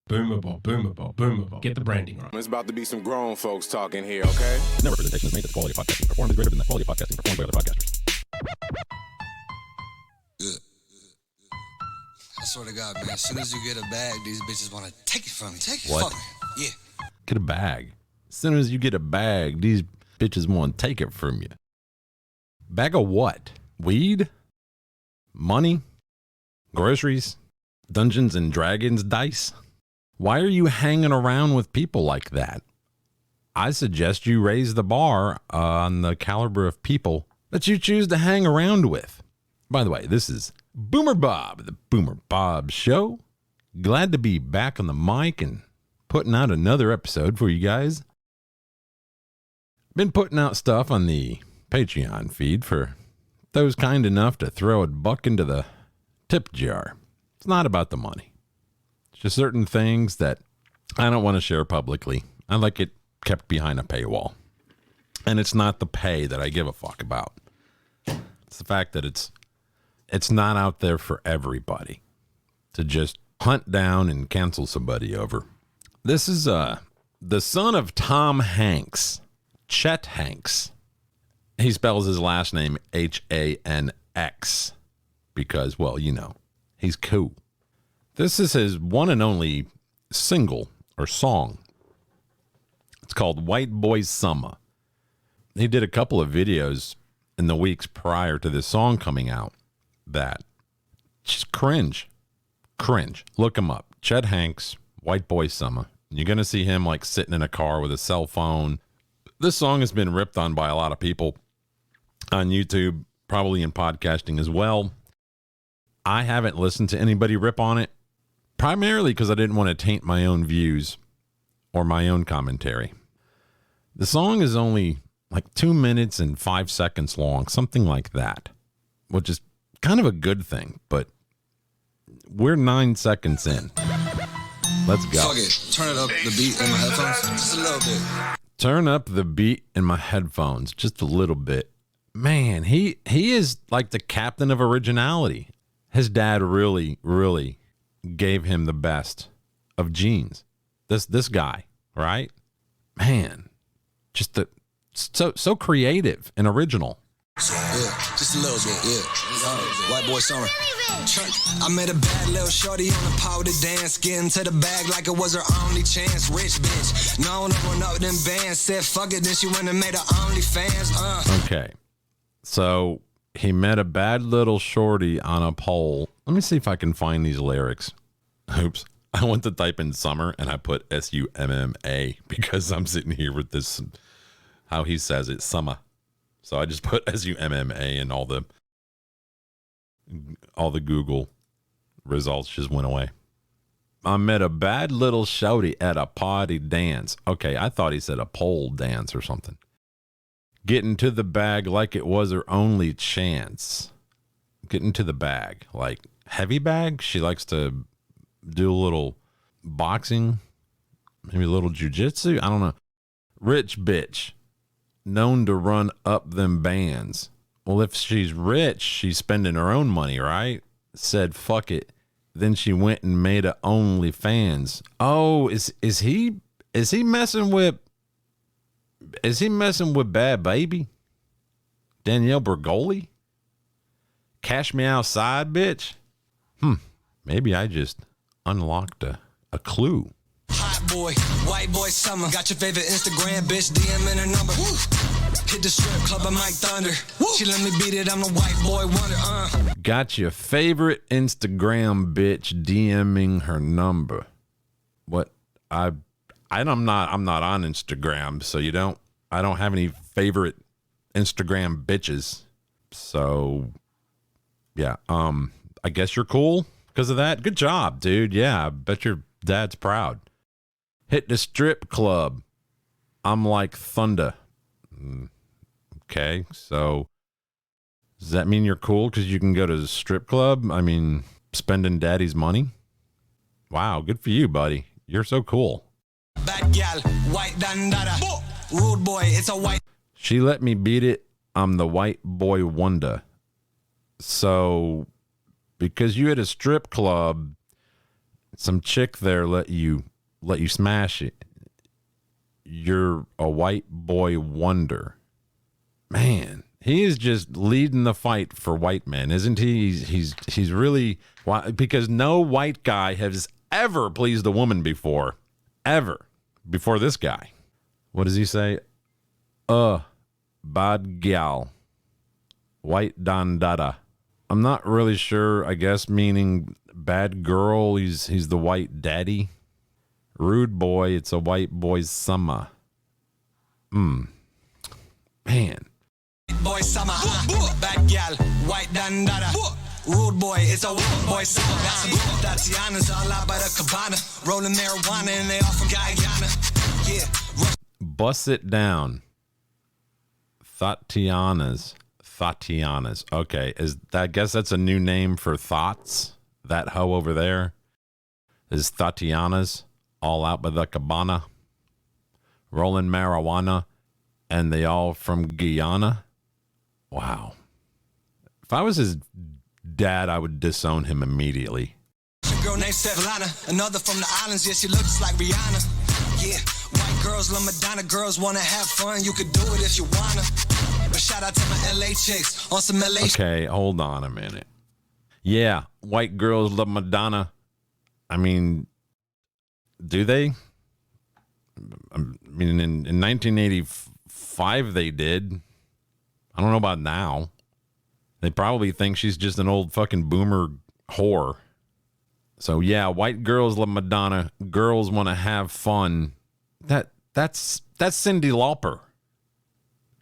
Boomer bop, boomer bop, boomer bop. Get the branding right. It's about to be some grown folks talking here, okay? No representation is made that the quality of podcasting performed is greater than the quality of podcasting performed by other podcasters. I swear to God, man, as soon as you get a bag, these bitches want to take it from me. Take it. What? Fuck me. Yeah. Get a bag. As soon as you get a bag, these bitches want to take it from you. Bag of what? Weed? Money? Groceries? Dungeons and Dragons dice? Why are you hanging around with people like that? I suggest you raise the bar on the caliber of people that you choose to hang around with. By the way, this is Boomer Bob, the Boomer Bob Show. Glad to be back on the mic and putting out another episode for you guys. Been putting out stuff on the Patreon feed for those kind enough to throw a buck into the tip jar. It's not about the money. It's just certain things that I don't want to share publicly. I like it kept behind a paywall. And it's not the pay that I give a fuck about. It's the fact that it's not out there for everybody to just hunt down and cancel somebody over. This is the son of Tom Hanks, Chet Hanx. He spells his last name Hanx because, well, you know, he's cool. This is his one and only single or song. It's called White Boy Summer. He did a couple of videos in the weeks prior to this song coming out that just cringe. Look him up. Chet Hanx, White Boy Summer. You're going to see him like sitting in a car with a cell phone. This song has been ripped on by a lot of people on YouTube, probably in podcasting as well. I haven't listened to anybody rip on it, primarily because I didn't want to taint my own views or my own commentary. The song is only like 2 minutes and 5 seconds long, something like that, which is kind of a good thing, but we're 9 seconds in. Let's go. Fuck it. Turn it up, the beat in my headphones. Just a little bit. Turn up the beat in my headphones just a little bit. Man, he is like the captain of originality. His dad really, really gave him the best of genes. This guy, right? Man, just so creative and original. Yeah, just a little bit, yeah. White Boy Summer. I met a bad little shorty on a powder dance, getting to the bag like it was her only chance. Rich bitch, known to run up them bands, said fuck it, then she went and made her OnlyFans. Okay, so he met a bad little shorty on a pole. Let me see if I can find these lyrics. Oops, I went to type in summer and I put SUMMA because I'm sitting here with this, how he says it, summer. So I just put SUMMA and all the Google results just went away. I met a bad little shouty at a party dance. Okay, I thought he said a pole dance or something. Getting to the bag like it was her only chance. Getting to the bag, like heavy bag. She likes to do a little boxing, maybe a little jujitsu. I don't know. Rich bitch. Known to run up them bands. Well, if she's rich, she's spending her own money, right? Said fuck it. Then she went and made a OnlyFans. Oh, is he messing with Bad Baby? Danielle Bergoli? Cash Me Outside, bitch? Maybe I just unlocked a clue. Hot boy, white boy summer. Got your favorite Instagram bitch, DM in her number. Woo. Hit the strip club, I might thunder. Woo. She let me beat it, I'm the white boy wonder. Got your favorite Instagram bitch DMing her number. What? I'm not on Instagram, so I don't have any favorite Instagram bitches. So yeah, I guess you're cool because of that. Good job, dude. Yeah, I bet your dad's proud. Hit the strip club. I'm like thunder. Okay, so does that mean you're cool because you can go to the strip club? I mean, spending daddy's money? Wow, good for you, buddy. You're so cool. Bad gal, white dandada. Rude boy, it's a white. She let me beat it. I'm the white boy wonder. So because you had a strip club, some chick there let you smash it. You're a white boy wonder. Man, he is just leading the fight for white men, isn't he? He's really, because no white guy has ever pleased a woman before this guy. What does he say? Bad gal, white dandada. I'm not really sure. I guess meaning bad girl. He's the white daddy. Rude boy, it's a white boy's summer. Man. Boy summer, bad gal, white dandada. Rude boy, it's a white boy summer. Tatiana's all out by the cabana, rolling marijuana and they all from Guyana. Yeah. Bust it down. Tatiana's. Okay, I guess that's a new name for thoughts. That hoe over there is Tatiana's. All out by the cabana, rolling marijuana, and they all from Guyana. Wow. If I was his dad, I would disown him immediately. A girl named Sevlana, another from the islands, yeah, she looks like Rihanna. Yeah, white girls love Madonna, girls wanna have fun, you could do it if you wanna. But shout out to my LA chicks on some LA. Okay, hold on a minute. Yeah, white girls love Madonna. I mean, do they? I mean, in 1985 they did. I don't know about now. They probably think she's just an old fucking boomer whore. So yeah, white girls love Madonna. Girls want to have fun. That's Cyndi Lauper.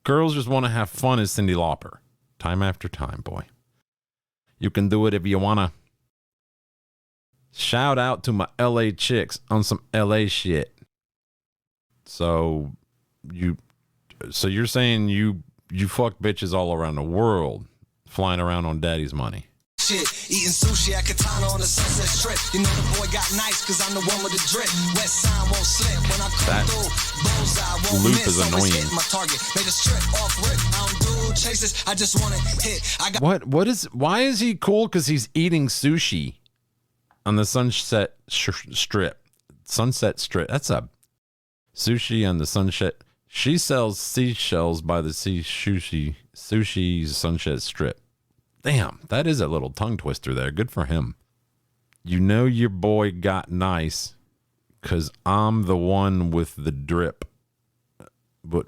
Girls just want to have fun as Cyndi Lauper. Time after time, boy. You can do it if you wanna. Shout out to my LA chicks on some LA shit. So you're saying you fuck bitches all around the world, flying around on daddy's money. Shit, eating sushi at Katana on the Sunset Strip. You know the boy got nice cause I'm the one with the drip. West side won't slip when I come through. Bullseye won't loop miss. is annoying. Hit my target. Made a strip off rip. I don't do chases. I just want to hit. Why is he cool? Cause he's eating sushi on the Sunset Strip. Sunset Strip. That's a sushi on the Sunset. She sells seashells by the sea. Sushi Sunset Strip. Damn, that is a little tongue twister there. Good for him. You know your boy got nice because I'm the one with the drip. But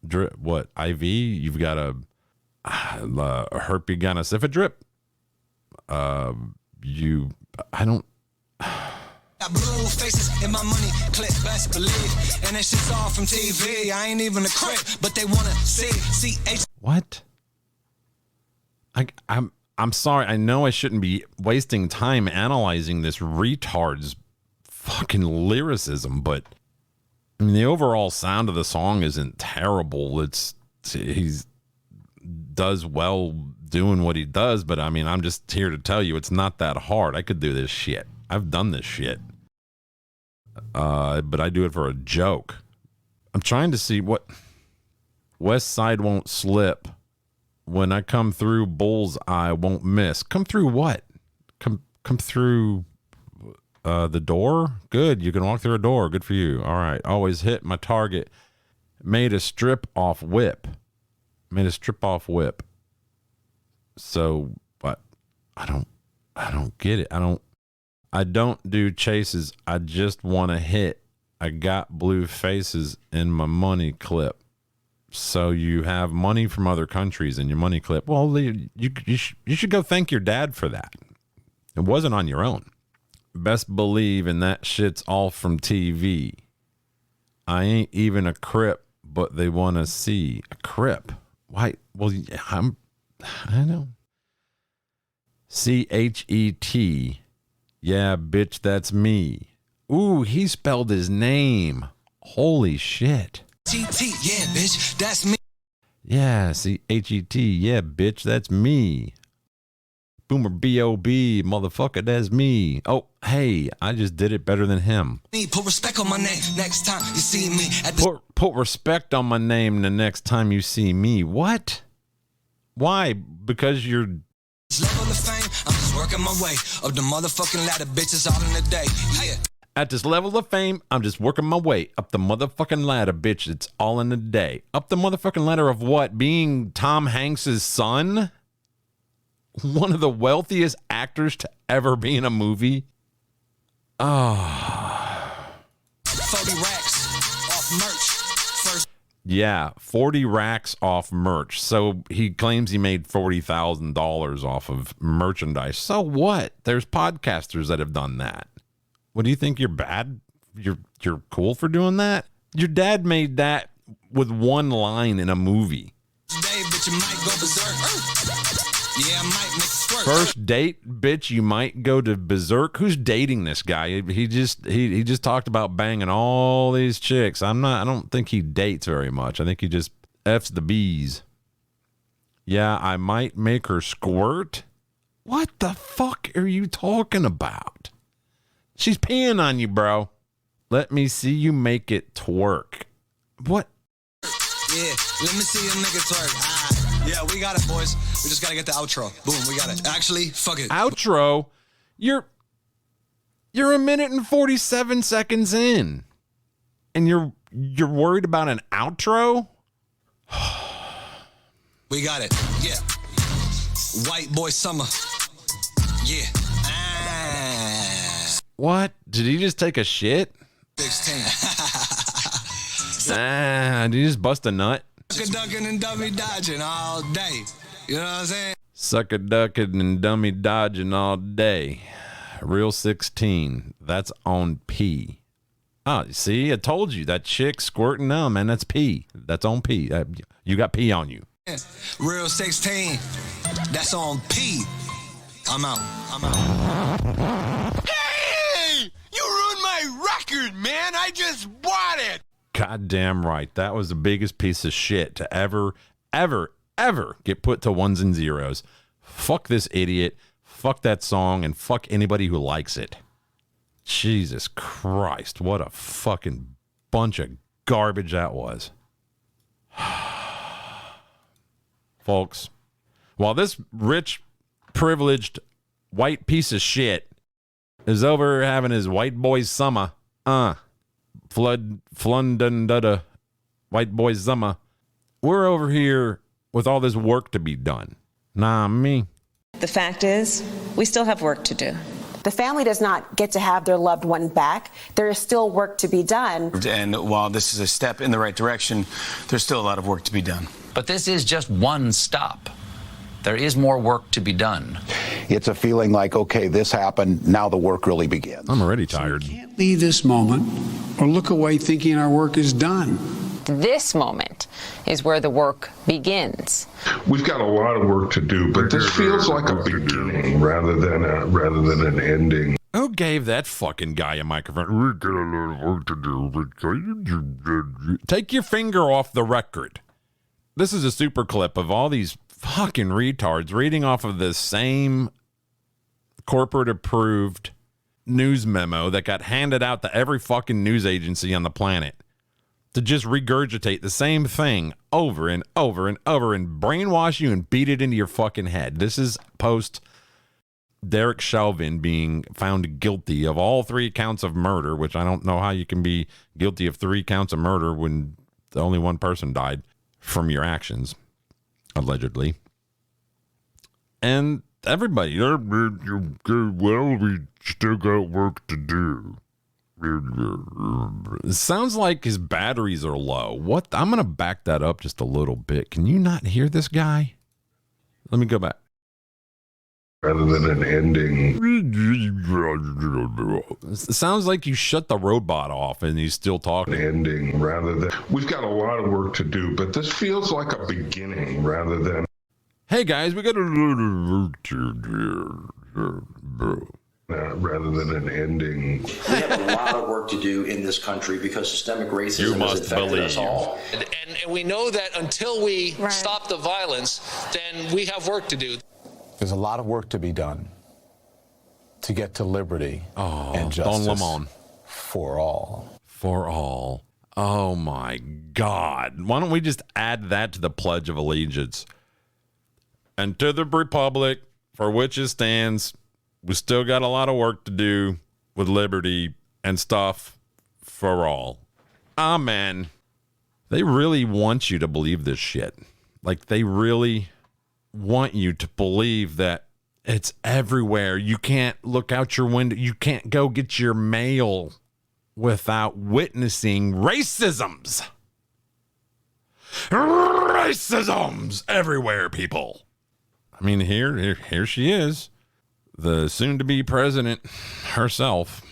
drip? What? IV? You've got a herpy gonosypha drip? I don't. Got blue faces in my money clip, best believe. And that shit's all from TV. I ain't even a crip, but they wanna see. What? I'm sorry. I know I shouldn't be wasting time analyzing this retard's fucking lyricism, but I mean the overall sound of the song isn't terrible. He's does well doing what he does, but I mean I'm just here to tell you it's not that hard. I could do this shit. I've done this shit. But I do it for a joke. I'm trying to see what West Side won't slip. When I come through, bullseye won't miss. Come through what? Come through the door? Good. You can walk through a door. Good for you. All right. Always hit my target. Made a strip off whip. So, but I don't get it. I don't do chases. I just want to hit. I got blue faces in my money clip. So you have money from other countries in your money clip. Well, you should go thank your dad for that. It wasn't on your own. Best believe, and that shit's all from TV. I ain't even a crip, but they want to see a crip. Why? Well, I know. CHET. Yeah, bitch, that's me. Ooh, he spelled his name. Holy shit. TT, yeah, bitch, that's me. Yeah, CHET, yeah, bitch, that's me. Boomer B.O.B., motherfucker, that's me. Oh, hey, I just did it better than him. Put respect on my name next time you see me. Put respect on my name the next time you see me. What? Why? Because you're... Level of fame, I'm just working my way up the motherfucking ladder, bitches all in the day. Yeah. At this level of fame, I'm just working my way up the motherfucking ladder, bitch. It's all in a day. Up the motherfucking ladder of what? Being Tom Hanks's son? One of the wealthiest actors to ever be in a movie? Oh. 40 racks off merch. First. Yeah, 40 racks off merch. So he claims he made $40,000 off of merchandise. So what? There's podcasters that have done that. What do you think? You're bad? You're cool for doing that? Your dad made that with one line in a movie. Today, bitch, you might go berserk. Yeah, I might make it squirt. First date, bitch, you might go to berserk. Who's dating this guy? He just talked about banging all these chicks. I don't think he dates very much. I think he just F's the bees. Yeah, I might make her squirt. What the fuck are you talking about? She's peeing on you, bro. Let me see you make it twerk. What? Yeah, let me see a nigga twerk. Yeah, we got it, boys. We just gotta get the outro. Boom, we got it. Actually, fuck it. Outro? You're a minute and 47 seconds in. And you're worried about an outro? We got it. Yeah. White boy summer. Yeah. What? Did he just take a shit? 16. Did he just bust a nut? Ducking and dummy dodging all day. You know what I'm saying? Sucker ducking and dummy dodging all day. Real 16. That's on P. Oh, see, I told you that chick squirting. No, man, that's P. That's on P. You got P on you. Real 16. That's on P. I'm out. Hey! You ruined my record, man. I just bought it. Goddamn right. That was the biggest piece of shit to ever get put to ones and zeros. Fuck this idiot. Fuck that song, and fuck anybody who likes it. Jesus Christ. What a fucking bunch of garbage that was. Folks, while this rich, privileged, white piece of shit is over having his white boy's summer, flundundada, white boy's summer, we're over here with all this work to be done. Nah, me. The fact is, we still have work to do. The family does not get to have their loved one back. There is still work to be done. And while this is a step in the right direction, there's still a lot of work to be done. But this is just one stop. There is more work to be done. It's a feeling like, okay, this happened, now the work really begins. I'm already tired. So we can't leave this moment or look away thinking our work is done. This moment is where the work begins. We've got a lot of work to do, but this feels like a beginning rather than an ending. Who gave that fucking guy a microphone? We've got a lot of work to do. Take your finger off the record. This is a super clip of all these fucking retards reading off of the same corporate approved news memo that got handed out to every fucking news agency on the planet to just regurgitate the same thing over and over and over and brainwash you and beat it into your fucking head. This is post Derek Chauvin being found guilty of all 3 counts of murder, which I don't know how you can be guilty of 3 counts of murder when only one person died from your actions, allegedly. And everybody, well, we still got work to do. It sounds like his batteries are low. What? I'm going to back that up just a little bit. Can you not hear this guy? Let me go back. Rather than an ending. It sounds like you shut the robot off and he's still talking. Ending rather than. We've got a lot of work to do, but this feels like a beginning rather than. Hey guys, we got a lot of work to do. Rather than an ending. We have a lot of work to do in this country because systemic racism has infected us all. And we know that until we stop the violence, then we have work to do. There's a lot of work to be done to get to liberty and justice for all. For all. Oh my God. Why don't we just add that to the Pledge of Allegiance? And to the republic for which it stands, we still got a lot of work to do with liberty and stuff for all. Amen. They really want you to believe this shit. Like, they really want you to believe that it's everywhere. You can't look out your window. You can't go get your mail without witnessing racisms. Racisms everywhere, people. I mean, here she is, the soon-to-be president herself.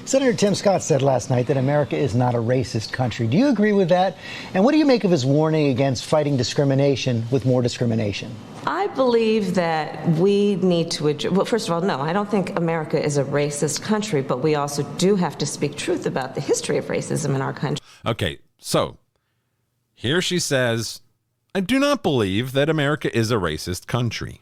Senator Tim Scott said last night that America is not a racist country. Do you agree with that? And what do you make of his warning against fighting discrimination with more discrimination? I believe that we need to, well, first of all, no, I don't think America is a racist country, but we also do have to speak truth about the history of racism in our country. Okay, so here she says, I do not believe that America is a racist country.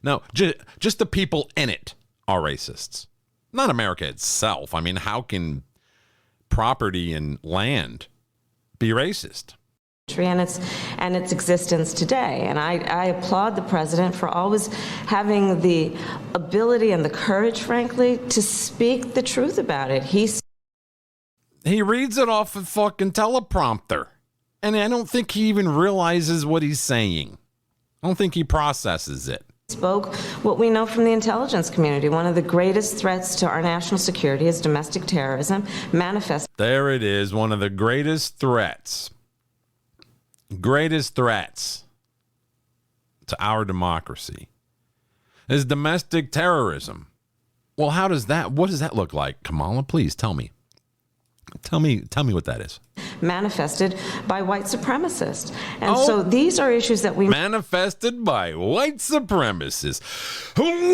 No, just the people in it are racists. Not America itself. I mean, how can property and land be racist? And its existence today. And I applaud the president for always having the ability and the courage, frankly, to speak the truth about it. He reads it off a fucking teleprompter. And I don't think he even realizes what he's saying. I don't think he processes it. Spoke what we know from the intelligence community. One of the greatest threats to our national security is domestic terrorism. There it is. One of the greatest threats to our democracy is domestic terrorism. Well, what does that look like? Kamala, please tell me. Tell me what that is. Manifested by white supremacists. And so these are issues that we... Manifested by white supremacists.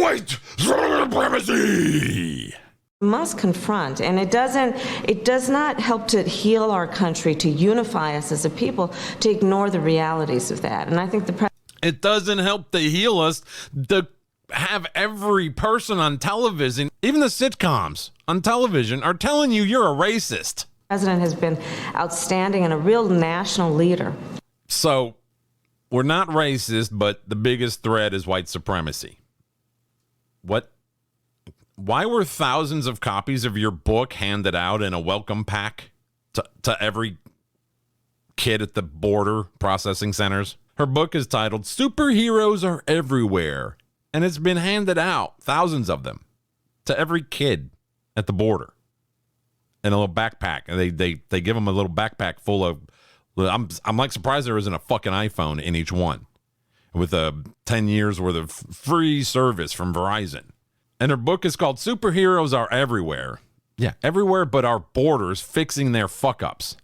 White supremacy! Must confront, and it does not help to heal our country, to unify us as a people, to ignore the realities of that. And I think it doesn't help to heal us to have every person on television, even the sitcoms on television, are telling you you're a racist. The president has been outstanding and a real national leader. So we're not racist, but the biggest threat is white supremacy. What? Why were thousands of copies of your book handed out in a welcome pack to every kid at the border processing centers? Her book is titled Superheroes Are Everywhere, and it's been handed out, thousands of them, to every kid at the border in a little backpack. And they give them a little backpack full of, I'm like surprised there isn't a fucking iPhone in each one, with a 10 years worth of free service from Verizon. And her book is called Superheroes Are Everywhere. Yeah, everywhere but our borders, fixing their fuck-ups.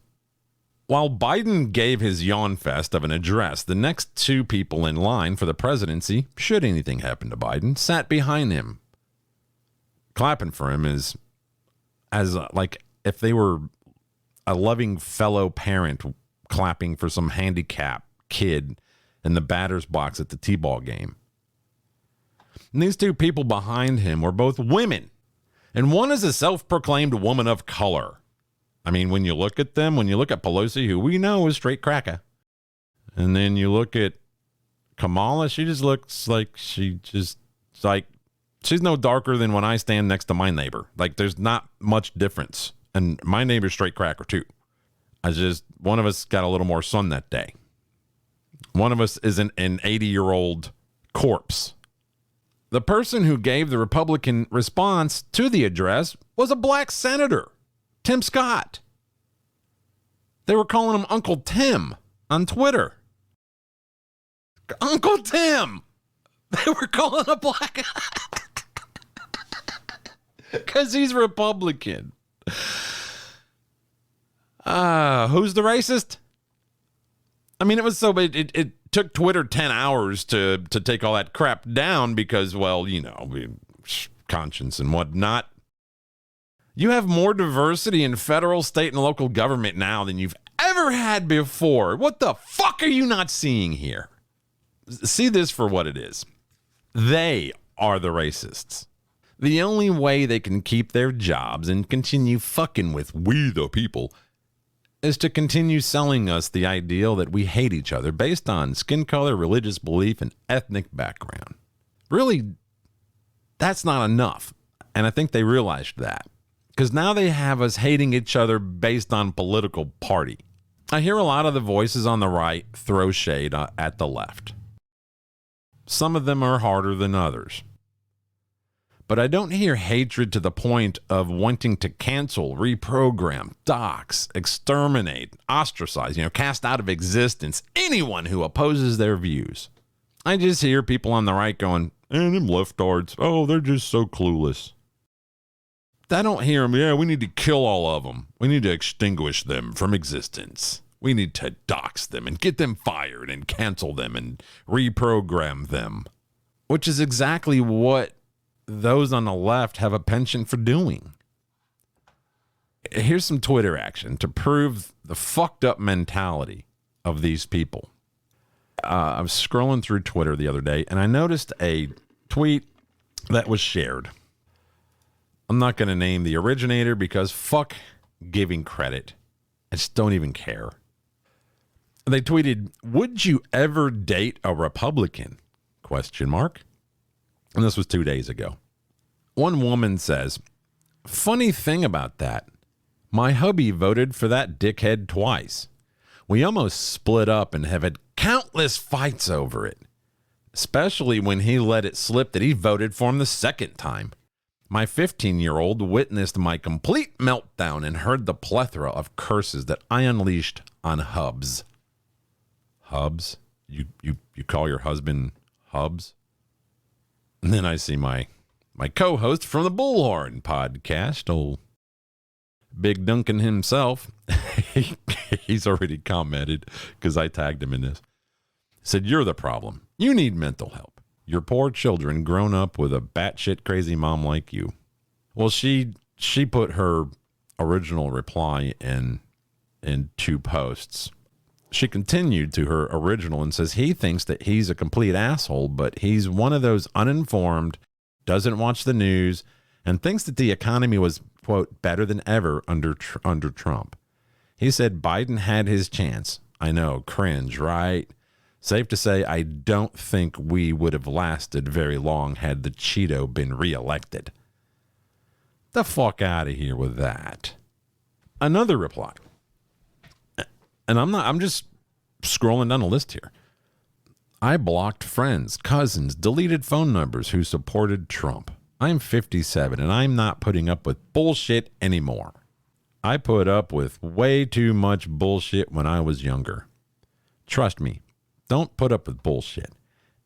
While Biden gave his yawn fest of an address, the next two people in line for the presidency, should anything happen to Biden, sat behind him, clapping for him as like if they were a loving fellow parent clapping for some handicapped kid in the batter's box at the t-ball game. And these two people behind him were both women, and one is a self-proclaimed woman of color. I mean, when you look at them, when you look at Pelosi, who we know is straight cracker, and then you look at Kamala, she just looks like she's no darker than when I stand next to my neighbor. Like, there's not much difference. And my neighbor's straight cracker too. One of us got a little more sun that day. One of us is an 80-year-old corpse. The person who gave the Republican response to the address was a black senator, Tim Scott. They were calling him Uncle Tim on Twitter. Uncle Tim! They were calling a black guy because he's Republican. Who's the racist? I mean, it took Twitter 10 hours to take all that crap down because, well, you know, conscience and whatnot. You have more diversity in federal, state, and local government now than you've ever had before. What the fuck are you not seeing here? See this for what it is. They are the racists. The only way they can keep their jobs and continue fucking with we the people is to continue selling us the ideal that we hate each other based on skin color, religious belief, and ethnic background. Really, That's not enough. And I think they realized that. Because now they have us hating each other based on political party. I hear a lot of the voices on the right throw shade at the left. Some of them are harder than others. But I don't hear hatred to the point of wanting to cancel, reprogram, dox, exterminate, ostracize, cast out of existence anyone who opposes their views. I just hear people on the right going, them leftards, oh, they're just so clueless. I don't hear them, we need to kill all of them. We need to extinguish them from existence. We need to dox them and get them fired and cancel them and reprogram them. Which is exactly what those on the left have a penchant for doing. Here's some Twitter action to prove the fucked up mentality of these people. I was scrolling through Twitter the other day and I noticed a tweet that was shared. I'm not going to name the originator because fuck giving credit. I just don't even care. They tweeted, "Would you ever date a Republican?" ? And this was 2 days ago. One woman says, "Funny thing about that, my hubby voted for that dickhead twice. We almost split up and have had countless fights over it, especially when he let it slip that he voted for him the second time. My 15-year-old witnessed my complete meltdown and heard the plethora of curses that I unleashed on Hubs." Hubs? You call your husband Hubs? And then I see my co-host from the Bullhorn podcast, old Big Duncan himself. He's already commented because I tagged him in this. Said, "You're the problem. You need mental help. Your poor children grown up with a batshit crazy mom like you." Well, she put her original reply in 2 posts. She continued to her original and says he thinks that he's a complete asshole, but he's one of those uninformed, doesn't watch the news, and thinks that the economy was, quote, better than ever under Trump. He said Biden had his chance. I know, cringe, right? Safe to say, I don't think we would have lasted very long had the Cheeto been reelected. The fuck out of here with that. Another reply. And I'm just scrolling down the list here. "I blocked friends, cousins, deleted phone numbers who supported Trump. I'm 57 and I'm not putting up with bullshit anymore. I put up with way too much bullshit when I was younger. Trust me, don't put up with bullshit,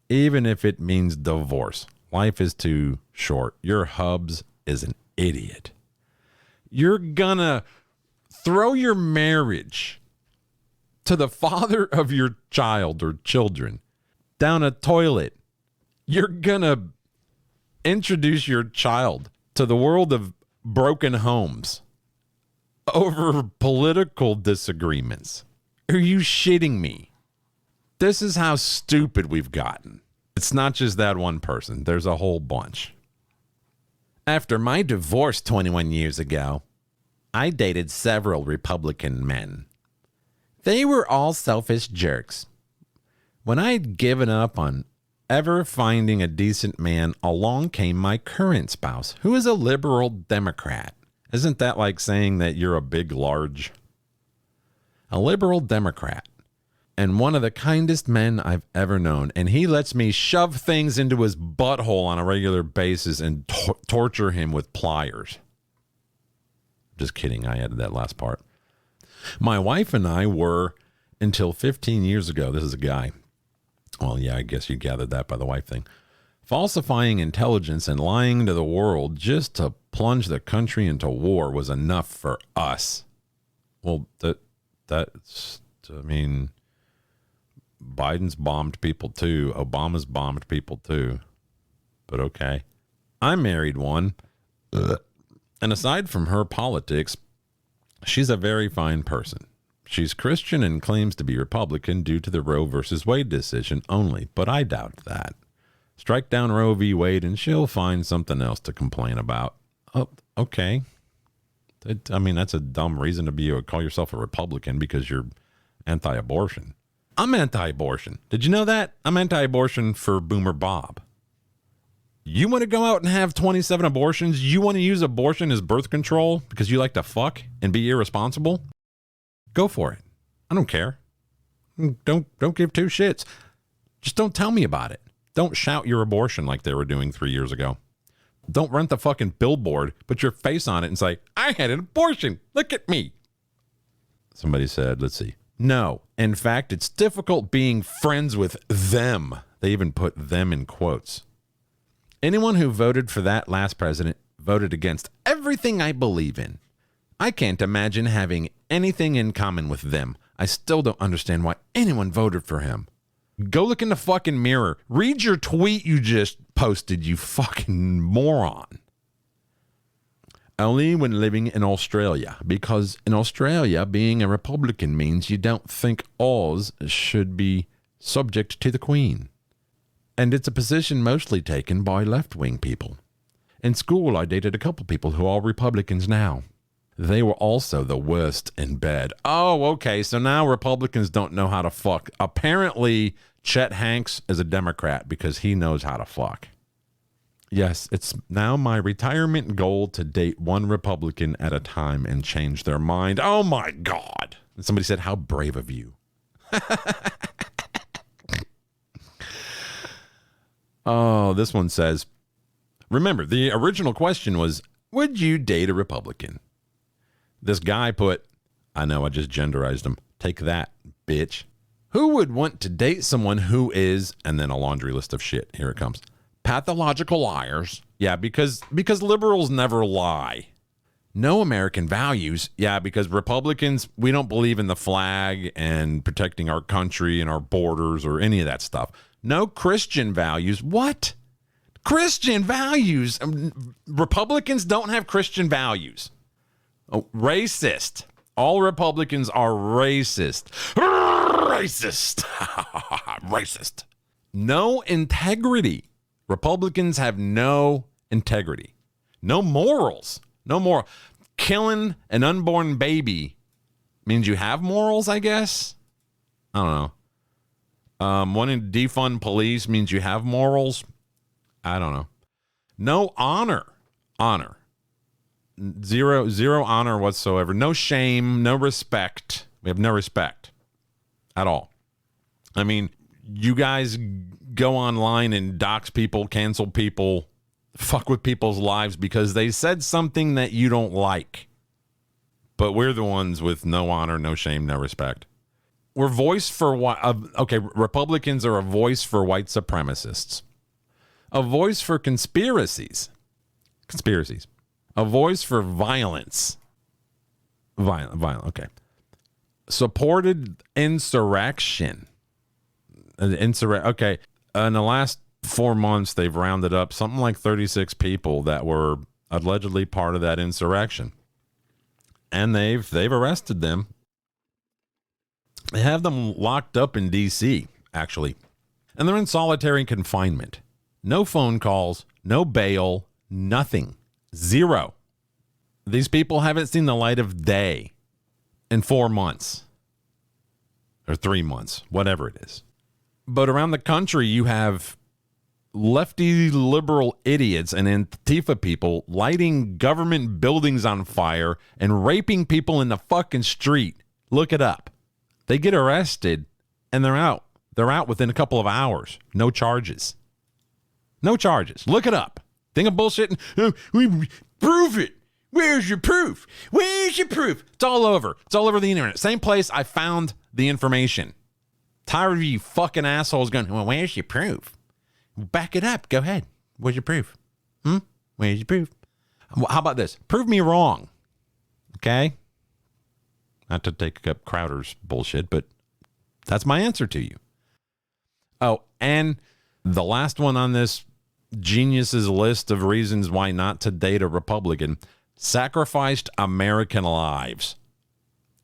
even if it means divorce. Life is too short. Your Hubs is an idiot. You're gonna throw your marriage to the father of your child or children down a toilet. You're gonna introduce your child to the world of broken homes over political disagreements. Are you shitting me? This is how stupid we've gotten. It's not just that one person. There's a whole bunch. After my divorce 21 years ago, I dated several Republican men. They were all selfish jerks. When I'd given up on ever finding a decent man, along came my current spouse, who is a liberal Democrat. Isn't that like saying that you're a big, large? A liberal Democrat. And one of the kindest men I've ever known. And he lets me shove things into his butthole on a regular basis and torture him with pliers. Just kidding. I added that last part. My wife and I were, until 15 years ago, this is a guy. Well, yeah, I guess you gathered that by the wife thing. Falsifying intelligence and lying to the world just to plunge the country into war was enough for us. Well, that's, I mean, Biden's bombed people too. Obama's bombed people too. But okay. I married one. And aside from her politics, she's a very fine person. She's Christian and claims to be Republican due to the Roe versus Wade decision only, but I doubt that. Strike down Roe v. Wade and she'll find something else to complain about. Oh, okay. I mean, that's a dumb reason to call yourself a Republican because you're anti-abortion. I'm anti-abortion. Did you know that? I'm anti-abortion for Boomer Bob. You want to go out and have 27 abortions? You want to use abortion as birth control because you like to fuck and be irresponsible? Go for it. I don't care. Don't give two shits. Just don't tell me about it. Don't shout your abortion like they were doing 3 years ago. Don't rent the fucking billboard, put your face on it and say, I had an abortion. Look at me. Somebody said, let's see. No, in fact, it's difficult being friends with them. They even put them in quotes. Anyone who voted for that last president voted against everything I believe in. I can't imagine having anything in common with them. I still don't understand why anyone voted for him. Go look in the fucking mirror. Read your tweet you just posted, you fucking moron. Only when living in Australia, because in Australia, being a Republican means you don't think Oz should be subject to the Queen. And it's a position mostly taken by left-wing people. In school, I dated a couple people who are Republicans now. They were also the worst in bed. Oh, okay, so now Republicans don't know how to fuck. Apparently, Chet Hanx is a Democrat because he knows how to fuck. Yes, it's now my retirement goal to date one Republican at a time and change their mind. Oh, my God. And somebody said, how brave of you. Oh, this one says, remember, the original question was, would you date a Republican? This guy put, I know I just genderized him. Take that, bitch. Who would want to date someone who is, and then a laundry list of shit. Here it comes. Pathological liars. Yeah, because liberals never lie. No American values. Yeah, because Republicans, we don't believe in the flag and protecting our country and our borders or any of that stuff. No Christian values. What? Christian values? Republicans don't have Christian values. Oh, racist. All Republicans are racist. Racist. Racist. No integrity. Republicans have no integrity. No morals. No moral. Killing an unborn baby means you have morals, I guess. I don't know. Wanting to defund police means you have morals. I don't know. No honor. Honor. Zero honor whatsoever. No shame. No respect. We have no respect at all. I mean, you guys go online and dox people, cancel people, fuck with people's lives because they said something that you don't like. But we're the ones with no honor, no shame, no respect. We're voice for okay, Republicans are a voice for white supremacists. A voice for conspiracies. A voice for violence. Violent, okay. Supported insurrection. Okay. In the last 4 months, they've rounded up something like 36 people that were allegedly part of that insurrection. And they've arrested them. They have them locked up in D.C., actually. And they're in solitary confinement. No phone calls, no bail, nothing. Zero. These people haven't seen the light of day in 4 months. Or 3 months, whatever it is. But around the country, you have lefty liberal idiots and Antifa people lighting government buildings on fire and raping people in the fucking street. Look it up. They get arrested and they're out. They're out within a couple of hours. No charges. No charges. Look it up. Think of bullshit. Prove it. Where's your proof? Where's your proof? It's all over. It's all over the internet. Same place I found the information. Tired of you fucking assholes going, well, where's your proof? Back it up. Go ahead. Where's your proof? Where's your proof? How about this? Prove me wrong. Okay? Not to take up Crowder's bullshit, but that's my answer to you. Oh, and the last one on this genius's list of reasons why not to date a Republican, sacrificed American lives.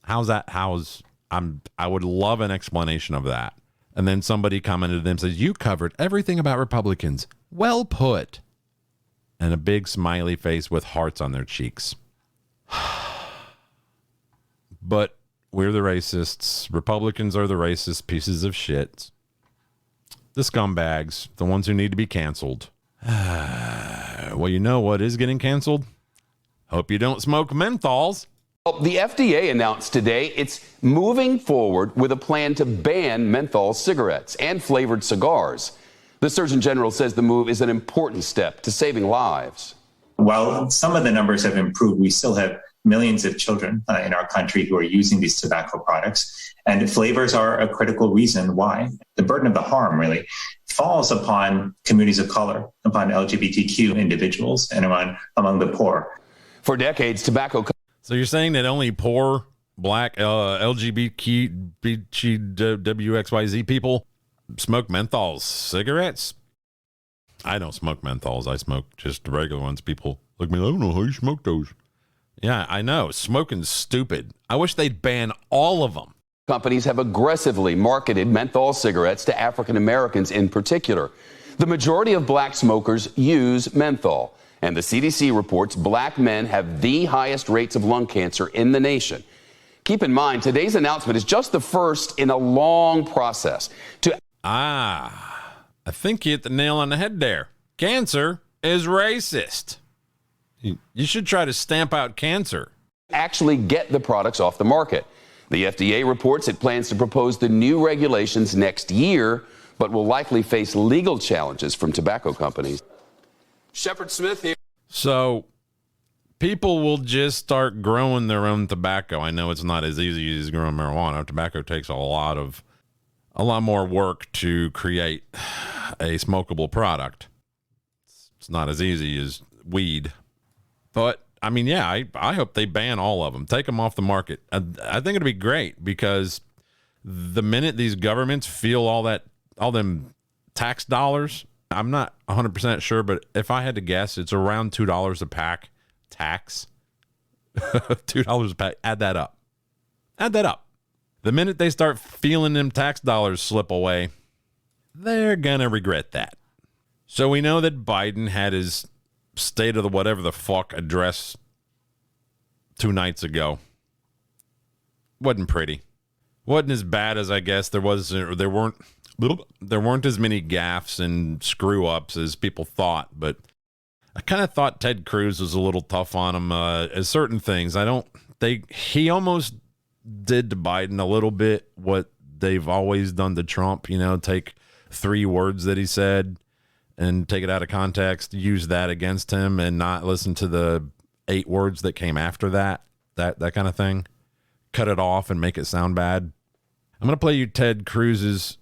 How's that? I would love an explanation of that. And then somebody commented to them, says, you covered everything about Republicans. Well put. And a big smiley face with hearts on their cheeks. But we're the racists. Republicans are the racist pieces of shit. The scumbags, the ones who need to be canceled. Well, you know what is getting canceled? Hope you don't smoke menthols. The FDA announced today it's moving forward with a plan to ban menthol cigarettes and flavored cigars. The Surgeon General says the move is an important step to saving lives. While some of the numbers have improved, we still have millions of children in our country who are using these tobacco products. And flavors are a critical reason why. The burden of the harm really falls upon communities of color, upon LGBTQ individuals, and among the poor. For decades, tobacco... So you're saying that only poor, black, LGBTQWXYZ people smoke menthol cigarettes? I don't smoke menthols. I smoke just the regular ones. People look at me, I don't know how you smoke those. Yeah, I know. Smoking's stupid. I wish they'd ban all of them. Companies have aggressively marketed menthol cigarettes to African Americans in particular. The majority of black smokers use menthol, and the CDC reports black men have the highest rates of lung cancer in the nation. Keep in mind, today's announcement is just the first in a long process to... I think you hit the nail on the head there. Cancer is racist. You should try to stamp out cancer. Actually get the products off the market. The FDA reports it plans to propose the new regulations next year, but will likely face legal challenges from tobacco companies. Shepard Smith here. So people will just start growing their own tobacco. I know it's not as easy as growing marijuana. Tobacco takes a lot more work to create a smokable product. It's not as easy as weed. But I mean, yeah, I hope they ban all of them. Take them off the market. I think it'd be great because the minute these governments feel all them tax dollars, I'm not 100% sure, but if I had to guess, it's around $2 a pack tax. $2 a pack. Add that up. The minute they start feeling them tax dollars slip away, they're going to regret that. So we know that Biden had his state of the whatever the fuck address 2 nights ago. Wasn't pretty. Wasn't as bad as I guess there weren't as many gaffes and screw ups as people thought, but I kind of thought Ted Cruz was a little tough on him as certain things. He almost did to Biden a little bit what they've always done to Trump, take 3 words that he said and take it out of context, use that against him and not listen to the 8 words that came after that kind of thing. Cut it off and make it sound bad. I'm going to play you Ted Cruz's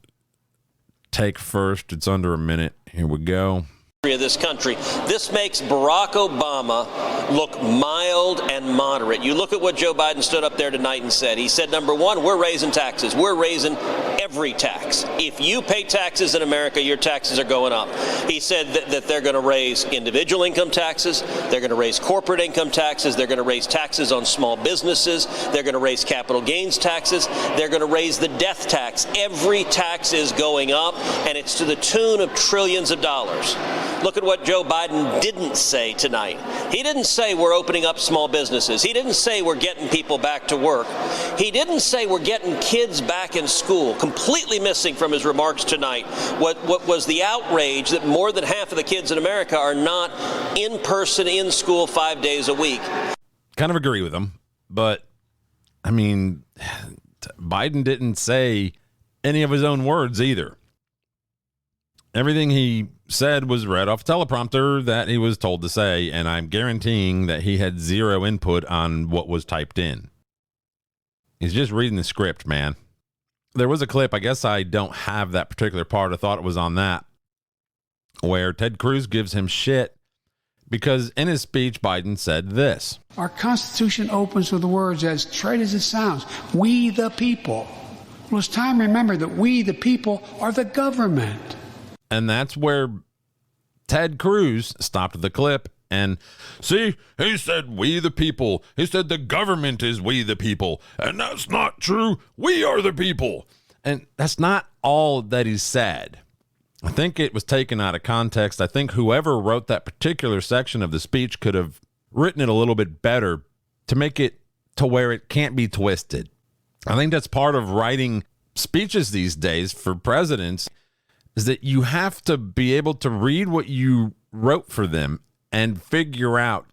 take first. It's under a minute. Here we go. Of this country. This makes Barack Obama look mild and moderate. You look at what Joe Biden stood up there tonight and said. He said, number one, we're raising taxes. We're raising every tax. If you pay taxes in America, your taxes are going up. He said that they're going to raise individual income taxes. They're going to raise corporate income taxes. They're going to raise taxes on small businesses. They're going to raise capital gains taxes. They're going to raise the death tax. Every tax is going up, and it's to the tune of trillions of dollars. Look at what Joe Biden didn't say tonight. He didn't say we're opening up small businesses. He didn't say we're getting people back to work. He didn't say we're getting kids back in school. Completely missing from his remarks tonight what was the outrage that more than half of the kids in America are not in person in school 5 days a week. Kind of agree with him, but I mean, Biden didn't say any of his own words either. Everything he said was read off teleprompter that he was told to say, and I'm guaranteeing that he had zero input on what was typed in. He's just reading the script, man. There was a clip, I guess I don't have that particular part, I thought it was on that, where Ted Cruz gives him shit because in his speech, Biden said this. Our Constitution opens with the words, as trite as it sounds, we the people. Well, it's time to remember that we the people are the government. And that's where Ted Cruz stopped the clip and, see, he said we the people. He said the government is we the people. And that's not true. We are the people. And that's not all that he said. I think it was taken out of context. I think whoever wrote that particular section of the speech could have written it a little bit better to make it to where it can't be twisted. I think that's part of writing speeches these days for presidents, is that you have to be able to read what you wrote for them and figure out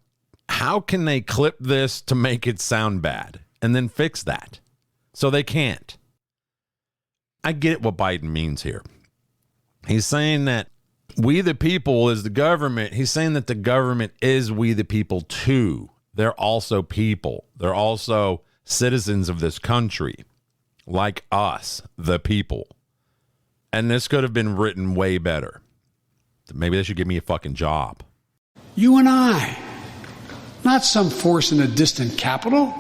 how can they clip this to make it sound bad and then fix that. So they can't. I get what Biden means here. He's saying that we the people is the government. He's saying that the government is we the people too. They're also people. They're also citizens of this country, like us, the people. And this could have been written way better. Maybe they should give me a fucking job. You and I, not some force in a distant capital,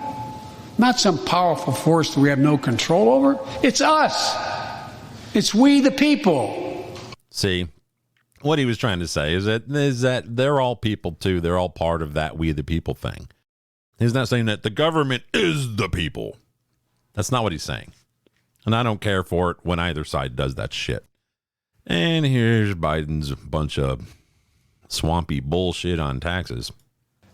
not some powerful force that we have no control over. It's us. It's we the people. See, what he was trying to say is that they're all people too. They're all part of that we the people thing. He's not saying that the government is the people. That's not what he's saying. And I don't care for it when either side does that shit. And here's Biden's bunch of swampy bullshit on taxes.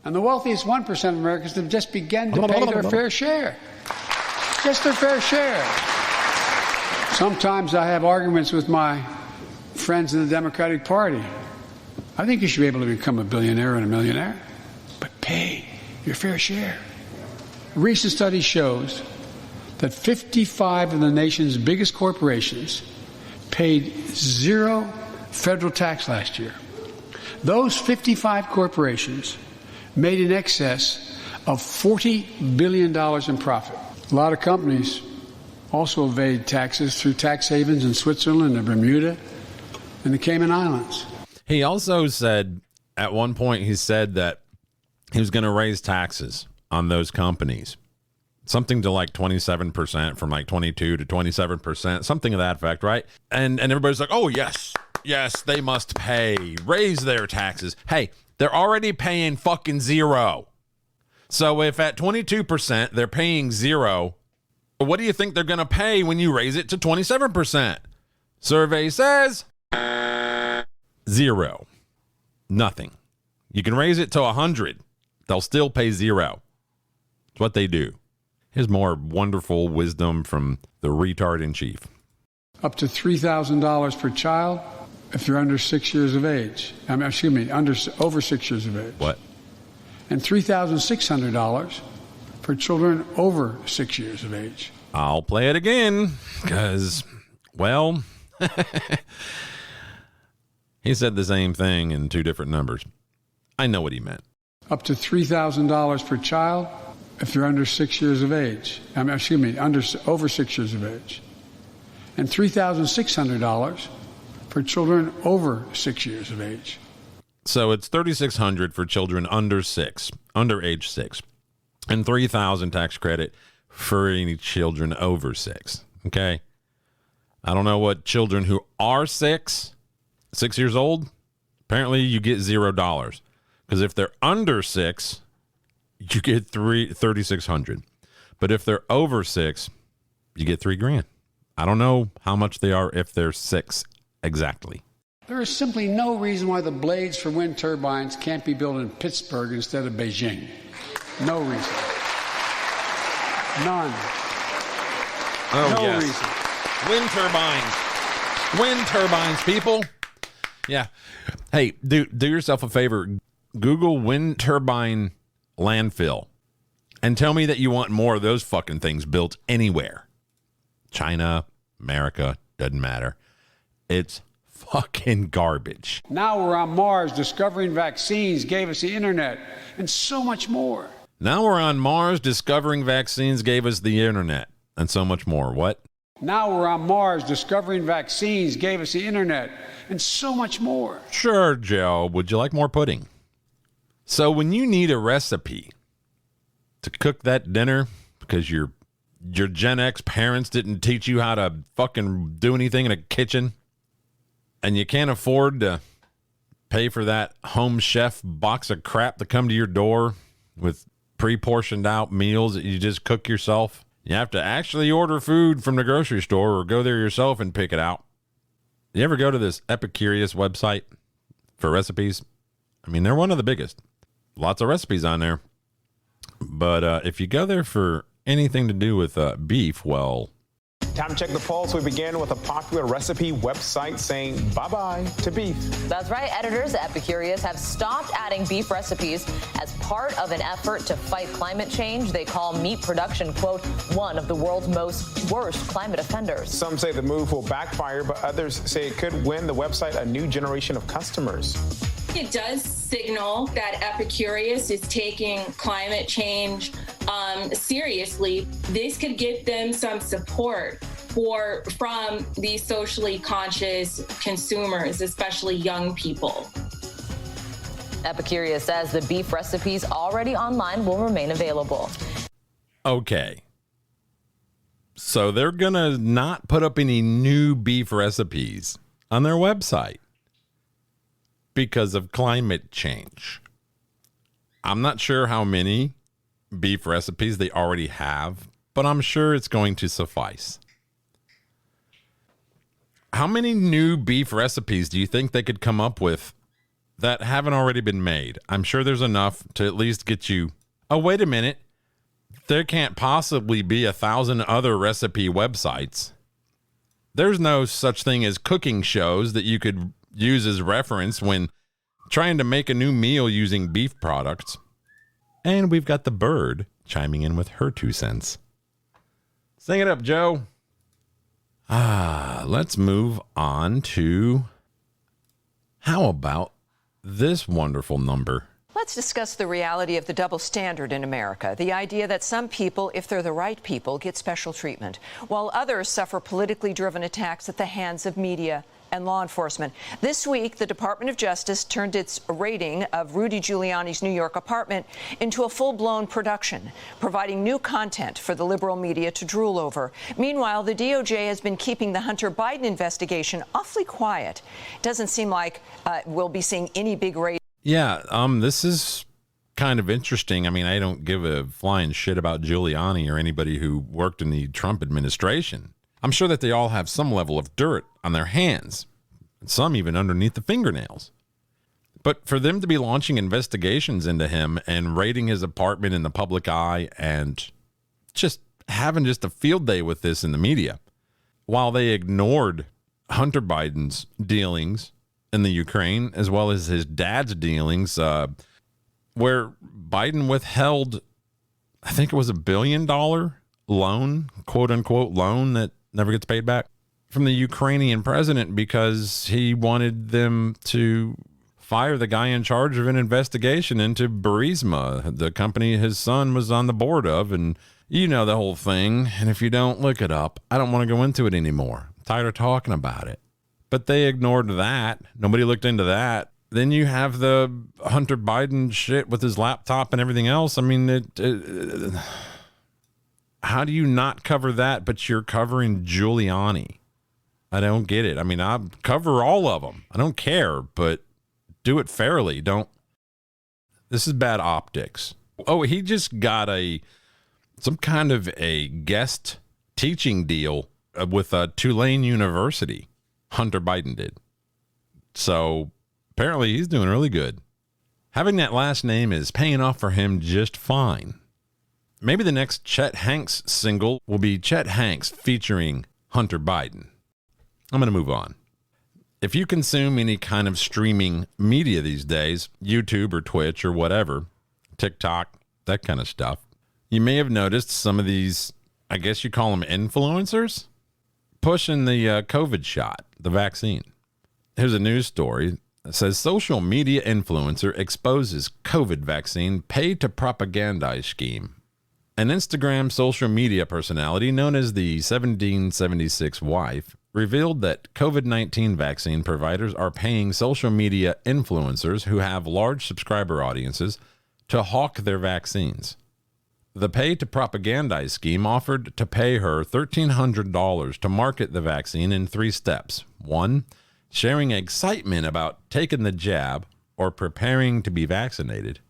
And the wealthiest 1% of Americans have just begun to pay their fair share. Just their fair share. Sometimes I have arguments with my friends in the Democratic Party. I think you should be able to become a billionaire and a millionaire, but pay your fair share. A recent study shows that 55 of the nation's biggest corporations paid zero federal tax last year. Those 55 corporations made in excess of $40 billion in profit. A lot of companies also evade taxes through tax havens in Switzerland and Bermuda and the Cayman Islands. He also said, at one point, he said that he was going to raise taxes on those companies. Something to like 27%, from like 22 to 27%, something of that effect, right? And everybody's like, oh, yes, they must pay, raise their taxes. Hey, they're already paying fucking zero. So if at 22% they're paying zero, what do you think they're going to pay when you raise it to 27%? Survey says zero. Nothing. You can raise it to 100. They'll still pay zero. It's what they do. Here's more wonderful wisdom from the retard in chief. Up to $3,000 per child if you're under 6 years of age. Over 6 years of age. What? And $3,600 for children over 6 years of age. I'll play it again because, well, he said the same thing in two different numbers. I know what he meant. Up to $3,000 per child if you're under 6 years of age. Over 6 years of age. And $3,600 for children over 6 years of age. So it's $3,600 for children under age 6, and $3,000 tax credit for any children over 6. Okay. I don't know what children who are 6 years old, apparently you get $0. Because if they're under 6, you get $3,600. But if they're over 6, you get $3,000. I don't know how much they are if they're 6 exactly. There is simply no reason why the blades for wind turbines can't be built in Pittsburgh instead of Beijing. No reason. None. Oh, no yes. reason. Wind turbines, people. Yeah. Hey, do yourself a favor. Google wind turbine landfill and tell me that you want more of those fucking things built anywhere. China, America, doesn't matter. It's fucking garbage. Now we're on Mars. Discovering vaccines gave us the internet and so much more. Now we're on Mars. Discovering vaccines gave us the internet and so much more. What? Now we're on Mars. Discovering vaccines gave us the internet and so much more. Sure, Joe. Would you like more pudding? So when you need a recipe to cook that dinner because your Gen X parents didn't teach you how to fucking do anything in a kitchen, and you can't afford to pay for that home chef box of crap to come to your door with pre-portioned out meals that you just cook yourself, you have to actually order food from the grocery store or go there yourself and pick it out. You ever go to this Epicurious website for recipes? I mean, they're one of the biggest. Lots of recipes on there. But if you go there for anything to do with beef, well... Time to check the pulse. We begin with a popular recipe website saying bye-bye to beef. That's right. Editors at Epicurious have stopped adding beef recipes as part of an effort to fight climate change. They call meat production, quote, one of the world's worst climate offenders. Some say the move will backfire, but others say it could win the website a new generation of customers. It does signal that Epicurious is taking climate change seriously. This could give them some support from these socially conscious consumers, especially young people. Epicurious says the beef recipes already online will remain available. Okay. So they're going to not put up any new beef recipes on their website because of climate change. I'm not sure how many beef recipes they already have, but I'm sure it's going to suffice. How many new beef recipes do you think they could come up with that haven't already been made? I'm sure there's enough to at least get you, oh, wait a minute. There can't possibly be 1,000 other recipe websites. There's no such thing as cooking shows that you could use as reference when trying to make a new meal using beef products. And we've got the bird chiming in with her 2 cents. Sing it up, Joe. Let's move on to, how about this wonderful number? Let's discuss the reality of the double standard in America. The idea that some people, if they're the right people, get special treatment, while others suffer politically driven attacks at the hands of media and law enforcement. This week, the Department of Justice turned its raiding of Rudy Giuliani's New York apartment into a full-blown production, providing new content for the liberal media to drool over. Meanwhile, the DOJ has been keeping the Hunter Biden investigation awfully quiet. It doesn't seem like we'll be seeing any big raid. Yeah, this is kind of interesting. I mean, I don't give a flying shit about Giuliani or anybody who worked in the Trump administration. I'm sure that they all have some level of dirt on their hands, some even underneath the fingernails. But for them to be launching investigations into him and raiding his apartment in the public eye and just having just a field day with this in the media, while they ignored Hunter Biden's dealings in the Ukraine, as well as his dad's dealings, where Biden withheld, I think it was $1 billion loan, quote unquote loan that never gets paid back from the Ukrainian president because he wanted them to fire the guy in charge of an investigation into Burisma, the company his son was on the board of. And you know the whole thing. And if you don't, look it up. I don't want to go into it anymore. I'm tired of talking about it. But they ignored that. Nobody looked into that. Then you have the Hunter Biden shit with his laptop and everything else. I mean, how do you not cover that, but you're covering Giuliani? I don't get it. I mean, I cover all of them. I don't care, but do it fairly. This is bad optics. Oh, he just got some kind of a guest teaching deal with Tulane University. Hunter Biden did. So apparently he's doing really good. Having that last name is paying off for him just fine. Maybe the next Chet Hanx single will be Chet Hanx featuring Hunter Biden. I'm going to move on. If you consume any kind of streaming media these days, YouTube or Twitch or whatever, TikTok, that kind of stuff, you may have noticed some of these, I guess you call them influencers, pushing the COVID shot, the vaccine. Here's a news story that says social media influencer exposes COVID vaccine pay to propagandize scheme. An Instagram social media personality known as the 1776 wife revealed that COVID-19 vaccine providers are paying social media influencers who have large subscriber audiences to hawk their vaccines. The pay to propagandize scheme offered to pay her $1,300 to market the vaccine in 3 steps. 1, sharing excitement about taking the jab or preparing to be vaccinated.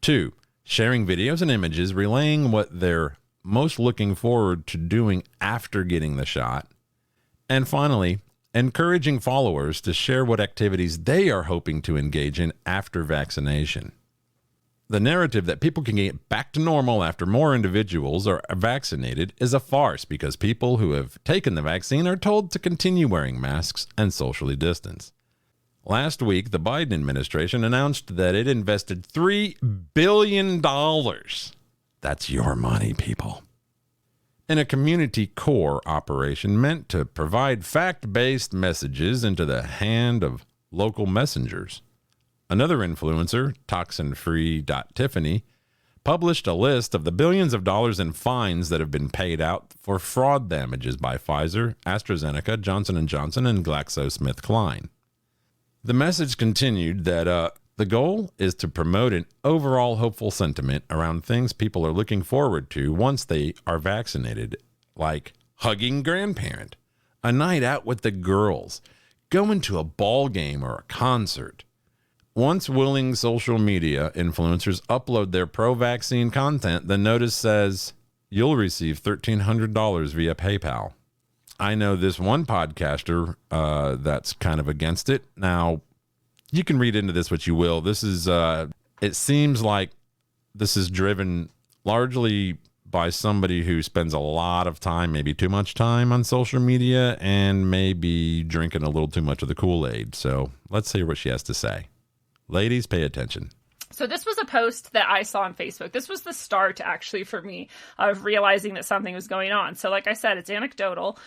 2, sharing videos and images relaying what they're most looking forward to doing after getting the shot. And finally, encouraging followers to share what activities they are hoping to engage in after vaccination. The narrative that people can get back to normal after more individuals are vaccinated is a farce because people who have taken the vaccine are told to continue wearing masks and socially distance. Last week, the Biden administration announced that it invested $3 billion. That's your money, people. In a community core operation meant to provide fact-based messages into the hand of local messengers. Another influencer, toxinfree.tiffany, published a list of the billions of dollars in fines that have been paid out for fraud damages by Pfizer, AstraZeneca, Johnson & Johnson, and GlaxoSmithKline. The message continued that the goal is to promote an overall hopeful sentiment around things people are looking forward to once they are vaccinated, like hugging grandparent, a night out with the girls, going to a ball game or a concert. Once willing social media influencers upload their pro-vaccine content, the notice says, you'll receive $1,300 via PayPal. I know this one podcaster that's kind of against it. Now, you can read into this what you will. This is, it seems like this is driven largely by somebody who spends a lot of time, maybe too much time on social media and maybe drinking a little too much of the Kool-Aid. So let's hear what she has to say. Ladies, pay attention. So this was a post that I saw on Facebook. This was the start, actually, for me of realizing that something was going on. So like I said, it's anecdotal.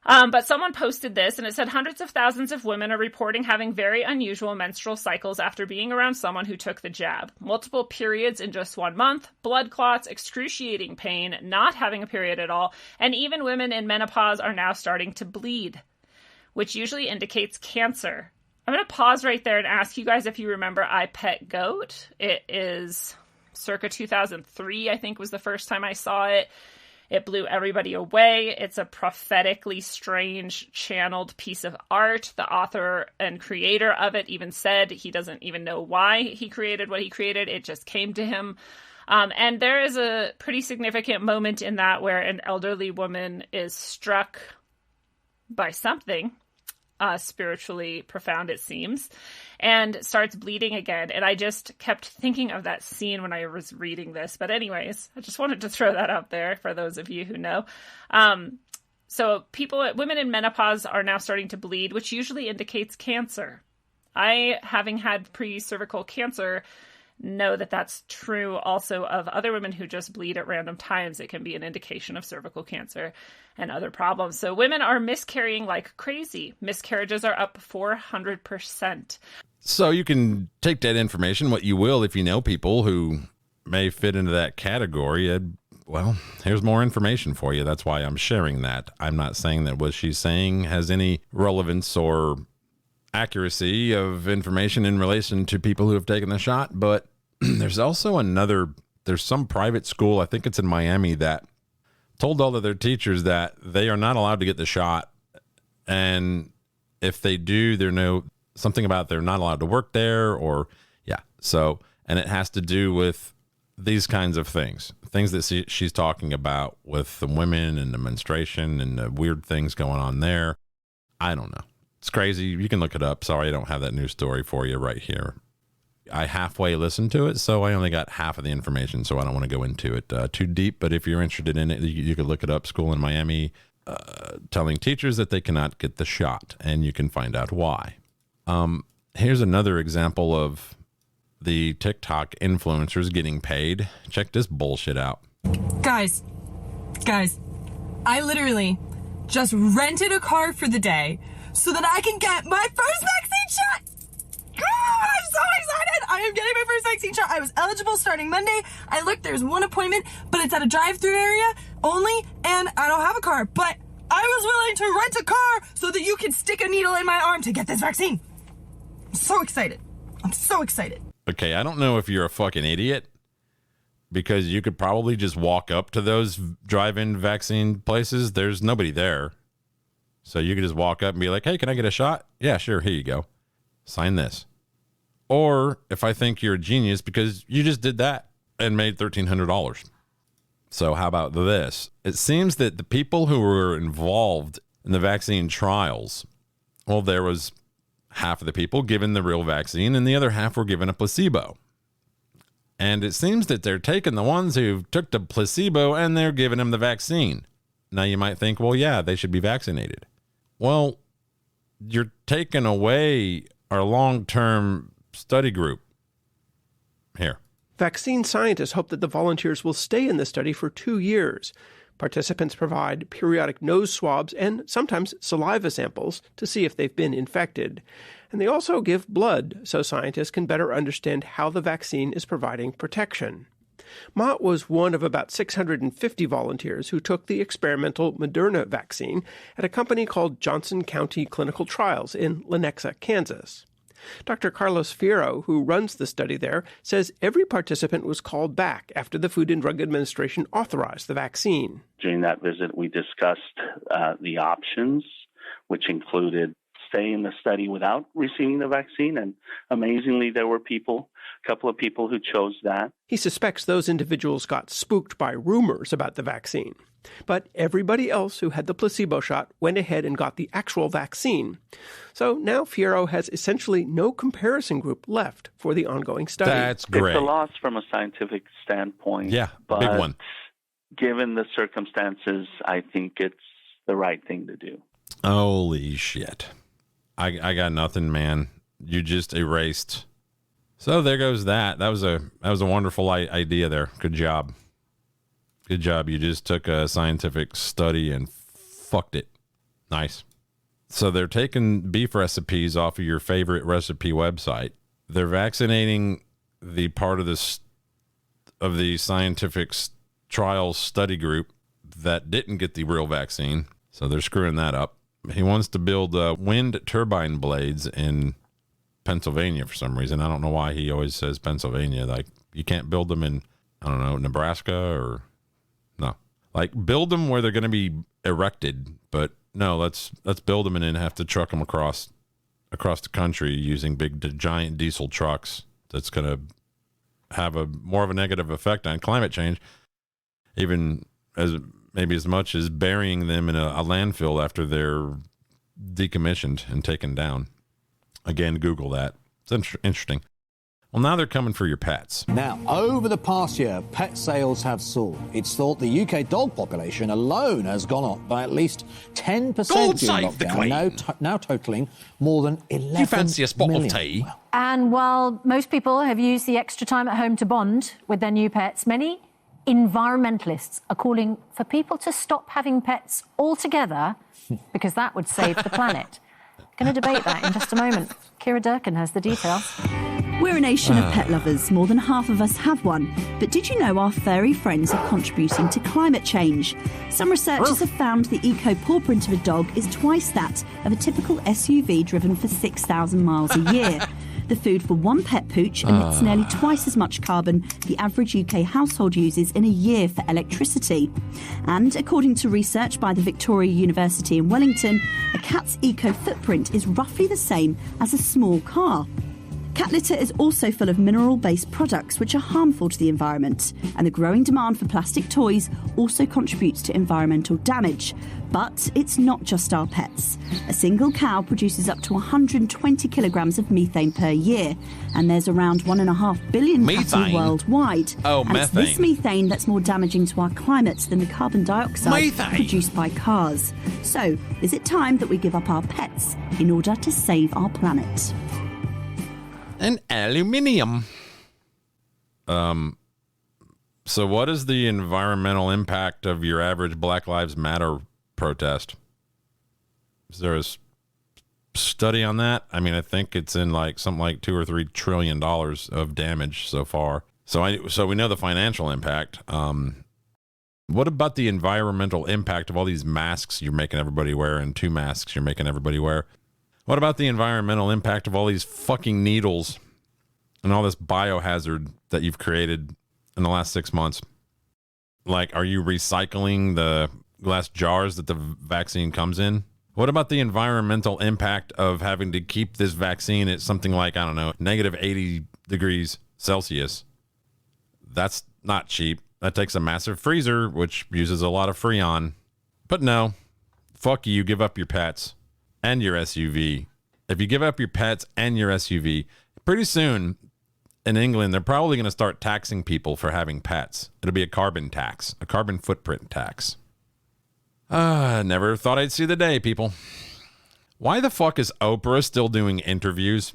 But someone posted this, and it said hundreds of thousands of women are reporting having very unusual menstrual cycles after being around someone who took the jab. Multiple periods in just 1 month, blood clots, excruciating pain, not having a period at all, and even women in menopause are now starting to bleed, which usually indicates cancer. I'm going to pause right there and ask you guys if you remember I Pet Goat. It is circa 2003, I think, was the first time I saw it. It blew everybody away. It's a prophetically strange channeled piece of art. The author and creator of it even said he doesn't even know why he created what he created. It just came to him. And there is a pretty significant moment in that where an elderly woman is struck by something spiritually profound, it seems, and starts bleeding again. And I just kept thinking of that scene when I was reading this. But anyways, I just wanted to throw that out there for those of you who know. So women in menopause are now starting to bleed, which usually indicates cancer. I, having had pre-cervical cancer, know that that's true also of other women who just bleed at random times. It can be an indication of cervical cancer and other problems. So women are miscarrying like crazy. Miscarriages are up 400%. So you can take that information, what you will, if you know people who may fit into that category. Well, here's more information for you. That's why I'm sharing that. I'm not saying that what she's saying has any relevance or accuracy of information in relation to people who have taken the shot, but there's also there's some private school, I think it's in Miami, that told all of their teachers that they are not allowed to get the shot, and if they do, something about they're not allowed to work there, or and it has to do with these kinds of things that she's talking about with the women and the menstruation and the weird things going on there. I don't know. It's crazy. You can look it up. Sorry, I don't have that news story for you right here. I halfway listened to it, so I only got half of the information, so I don't want to go into it too deep. But if you're interested in it, you could look it up. School in Miami telling teachers that they cannot get the shot, and you can find out why. Here's another example of the TikTok influencers getting paid. Check this bullshit out. Guys, I literally just rented a car for the day so that I can get my first vaccine shot. Oh, I'm so excited. I am getting my first vaccine shot. I was eligible starting Monday. I looked, there's one appointment, but it's at a drive-through area only, and I don't have a car. But I was willing to rent a car so that you can stick a needle in my arm to get this vaccine. I'm so excited. I'm so excited. Okay, I don't know if you're a fucking idiot, because you could probably just walk up to those drive-in vaccine places. There's nobody there. So you could just walk up and be like, hey, can I get a shot? Yeah, sure. Here you go. Sign this. Or if I think you're a genius because you just did that and made $1,300. So how about this? It seems that the people who were involved in the vaccine trials, well, there was half of the people given the real vaccine and the other half were given a placebo. And it seems that they're taking the ones who took the placebo and they're giving them the vaccine. Now you might think, well, yeah, they should be vaccinated. Well, you're taking away our long-term study group here. Vaccine scientists hope that the volunteers will stay in the study for 2 years. Participants provide periodic nose swabs and sometimes saliva samples to see if they've been infected. And they also give blood so scientists can better understand how the vaccine is providing protection. Mott was one of about 650 volunteers who took the experimental Moderna vaccine at a company called Johnson County Clinical Trials in Lenexa, Kansas. Dr. Carlos Fierro, who runs the study there, says every participant was called back after the Food and Drug Administration authorized the vaccine. During that visit, we discussed the options, which included staying in the study without receiving the vaccine. And amazingly, there were a couple of people who chose that. He suspects those individuals got spooked by rumors about the vaccine. But everybody else who had the placebo shot went ahead and got the actual vaccine. So now Fierro has essentially no comparison group left for the ongoing study. That's great. It's a loss from a scientific standpoint. Yeah, but big one. Given the circumstances, I think it's the right thing to do. Holy shit. I got nothing, man. You just erased. So there goes that. That was a wonderful idea there. Good job. Good job. You just took a scientific study and fucked it. Nice. So they're taking beef recipes off of your favorite recipe website. They're vaccinating the part of this of the scientific trials study group that didn't get the real vaccine. So they're screwing that up. He wants to build wind turbine blades in Pennsylvania for some reason. I don't know why he always says Pennsylvania. Like, you can't build them in, I don't know, Nebraska or no. Like, build them where they're going to be erected, but no, let's build them and then have to truck them across the country using giant diesel trucks. That's going to have a more of a negative effect on climate change, even as much as burying them in a landfill after they're decommissioned and taken down. Again, Google that. It's interesting. Well, now they're coming for your pets. Now, over the past year, pet sales have soared. It's thought the UK dog population alone has gone up by at least 10% during lockdown, now totaling more than 11 Do you fancy a spot million. of tea? And while most people have used the extra time at home to bond with their new pets, many environmentalists are calling for people to stop having pets altogether because that would save the planet. Going to debate that in just a moment. Kira Durkin has the details. We're a nation of pet lovers. More than half of us have one. But did you know our furry friends are contributing to climate change? Some researchers have found the eco-paw print of a dog is twice that of a typical SUV driven for 6,000 miles a year. The food for one pet pooch emits nearly twice as much carbon the average UK household uses in a year for electricity. And according to research by the Victoria University in Wellington, a cat's eco-footprint is roughly the same as a small car. Cat litter is also full of mineral-based products which are harmful to the environment, and the growing demand for plastic toys also contributes to environmental damage. But it's not just our pets. A single cow produces up to 120 kilograms of methane per year, and there's around 1.5 billion cattle worldwide. Oh, and methane. It's this methane that's more damaging to our climate than the carbon dioxide produced by cars. So, is it time that we give up our pets in order to save our planet? And aluminium. So what is the environmental impact of your average Black Lives Matter protest? Is there a study on that? I mean, I think it's in like something like $2 or $3 trillion of damage so far. So we know the financial impact. What about the environmental impact of all these masks you're making everybody wear and 2 masks you're making everybody wear? What about the environmental impact of all these fucking needles and all this biohazard that you've created in the last 6 months? Like, are you recycling the glass jars that the vaccine comes in? What about the environmental impact of having to keep this vaccine at something like, I don't know, negative 80 degrees Celsius? That's not cheap. That takes a massive freezer, which uses a lot of Freon. But no, fuck you, give up your pets and your SUV. If you give up your pets and your SUV, pretty soon in England, they're probably going to start taxing people for having pets. It'll be a carbon tax, a carbon footprint tax. Never thought I'd see the day, people. Why the fuck is Oprah still doing interviews?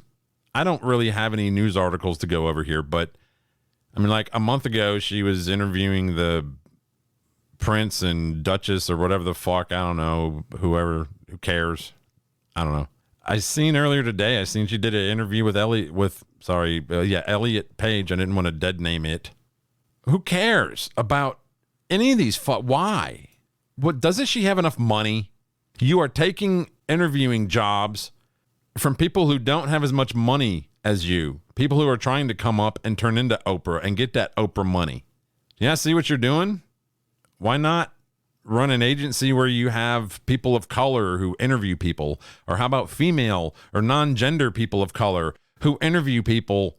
I don't really have any news articles to go over here, but I mean, like a month ago, she was interviewing the Prince and Duchess or whatever the fuck. I don't know, who cares? I don't know. I seen earlier today, she did an interview with Elliot Page. I didn't want to dead name it. Who cares about any of these? Why? What, doesn't she have enough money? You are taking interviewing jobs from people who don't have as much money as you. People who are trying to come up and turn into Oprah and get that Oprah money. Yeah, see what you're doing? Why not run an agency where you have people of color who interview people? Or how about female or non-gender people of color who interview people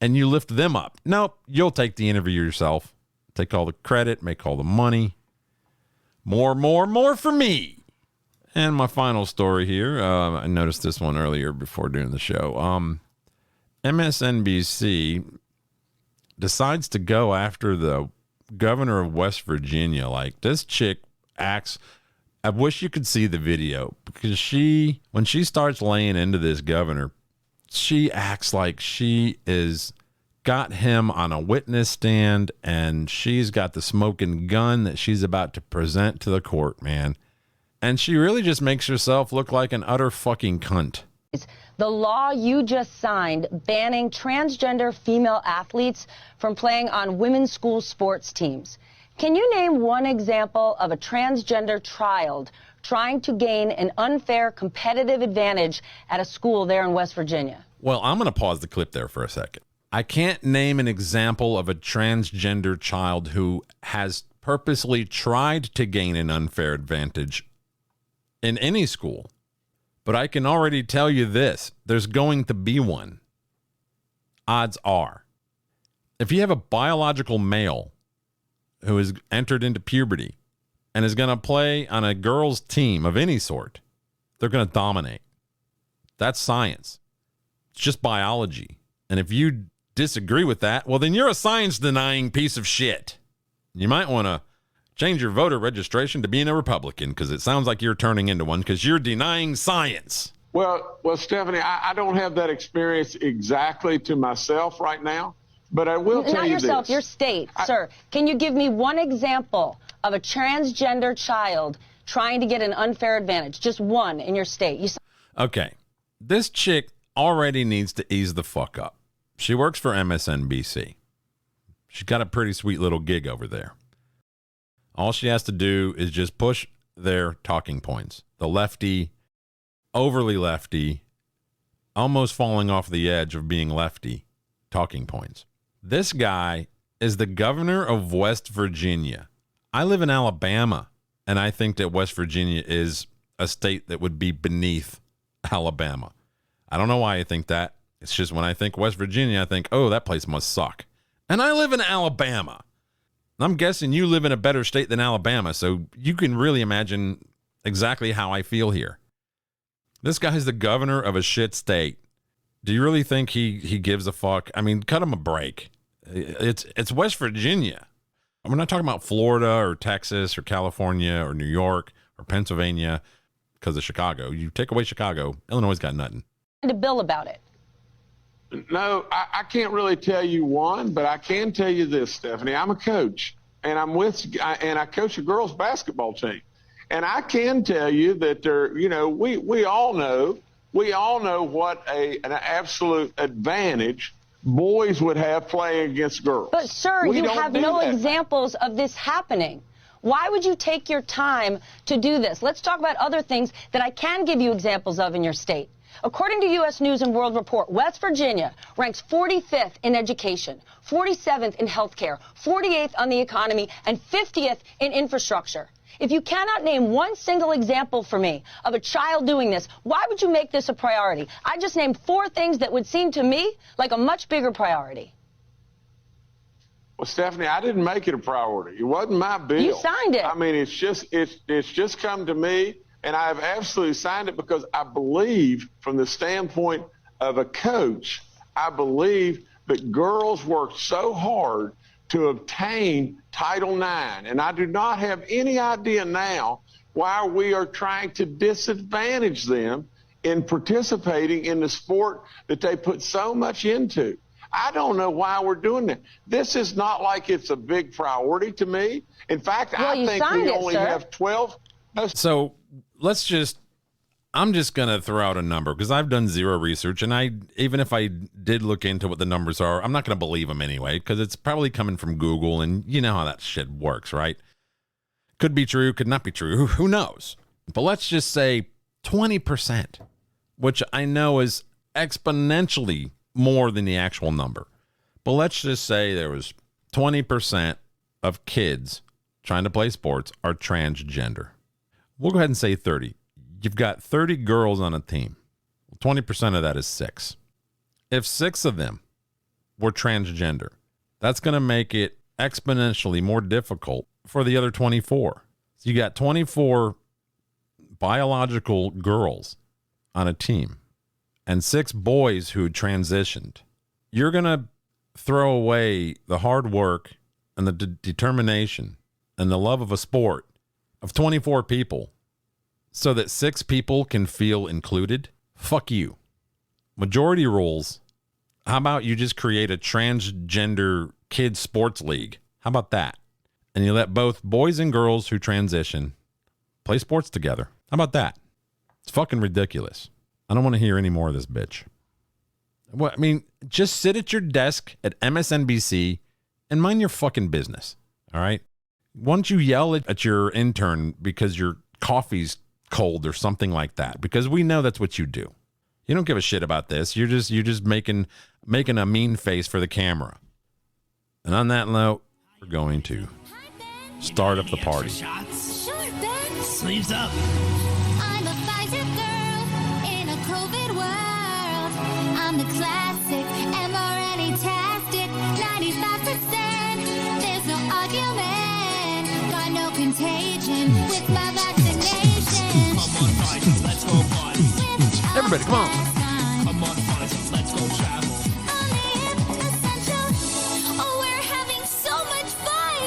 and you lift them up? Nope, you'll take the interview yourself. Take all the credit, make all the money. More for me. And my final story here, I noticed this one earlier before doing the show. MSNBC decides to go after the governor of West Virginia. Like, this chick acts, I wish you could see the video, because when she starts laying into this governor, she acts like she is got him on a witness stand and she's got the smoking gun that she's about to present to the court, man. And she really just makes herself look like an utter fucking cunt. The law you just signed banning transgender female athletes from playing on women's school sports teams. Can you name one example of a transgender child trying to gain an unfair competitive advantage at a school there in West Virginia? Well, I'm going to pause the clip there for a second. I can't name an example of a transgender child who has purposely tried to gain an unfair advantage in any school. But I can already tell you this, there's going to be one. Odds are. If you have a biological male who is entered into puberty and is going to play on a girls' team of any sort, they're going to dominate. That's science. It's just biology. And if you disagree with that, well, then you're a science-denying piece of shit. You might want to change your voter registration to being a Republican, because it sounds like you're turning into one because you're denying science. Well, Stephanie, I don't have that experience exactly to myself right now, but I will tell you this. Not yourself, your state, sir. Can you give me one example of a transgender child trying to get an unfair advantage? Just one in your state. Okay. This chick already needs to ease the fuck up. She works for MSNBC. She's got a pretty sweet little gig over there. All she has to do is just push their talking points. The lefty, overly lefty, almost falling off the edge of being lefty talking points. This guy is the governor of West Virginia. I live in Alabama, and I think that West Virginia is a state that would be beneath Alabama. I don't know why I think that. It's just when I think West Virginia, I think, oh, that place must suck. And I live in Alabama. I'm guessing you live in a better state than Alabama, so you can really imagine exactly how I feel here. This guy's the governor of a shit state. Do you really think he gives a fuck? I mean, cut him a break. It's West Virginia. We're not talking about Florida or Texas or California or New York or Pennsylvania because of Chicago. You take away Chicago, Illinois got nothing. To Bill about it. No, I can't really tell you one, but I can tell you this, Stephanie. I'm a coach, and I coach a girls' basketball team. And I can tell you that we all know what an absolute advantage boys would have playing against girls. But, sir, you have no examples of this happening. Why would you take your time to do this? Let's talk about other things that I can give you examples of in your state. According to U.S. News and World Report, West Virginia ranks 45th in education, 47th in healthcare, 48th on the economy, and 50th in infrastructure. If you cannot name one single example for me of a child doing this, why would you make this a priority? I just named 4 things that would seem to me like a much bigger priority. Well, Stephanie, I didn't make it a priority. It wasn't my bill. You signed it. I mean, it's just come to me. And I have absolutely signed it because I believe, from the standpoint of a coach, I believe that girls worked so hard to obtain Title IX. And I do not have any idea now why we are trying to disadvantage them in participating in the sport that they put so much into. I don't know why we're doing that. This is not like it's a big priority to me. In fact, I think we only have 12. So I'm just going to throw out a number because I've done zero research. And even if I did look into what the numbers are, I'm not going to believe them anyway because it's probably coming from Google. And you know how that shit works, right? Could be true, could not be true. Who knows? But let's just say 20%, which I know is exponentially more than the actual number. But let's just say there was 20% of kids trying to play sports are transgender. We'll go ahead and say 30. You've got 30 girls on a team. 20% of that is 6. If 6 of them were transgender, that's going to make it exponentially more difficult for the other 24. So you got 24 biological girls on a team and 6 boys who transitioned. You're going to throw away the hard work and the determination and the love of a sport of 24 people so that 6 people can feel included? Fuck you. Majority rules. How about you just create a transgender kids sports league? How about that? And you let both boys and girls who transition play sports together. How about that? It's fucking ridiculous. I don't want to hear any more of this bitch. Well, I mean, just sit at your desk at MSNBC and mind your fucking business. All right? Why don't you yell at your intern because your coffee's cold or something like that? Because we know that's what you do. You don't give a shit about this. You're just making a mean face for the camera. And on that note, we're going to start up the party. Sure, Ben. Sleeves up. I'm a Pfizer girl in a COVID world. I'm the classic mRNA-tastic 95%. There's no argument. Got no contagion with my vaccination. I'm on Pfizer, let's go party. Everybody, come on. I'm on Pfizer, let's go travel.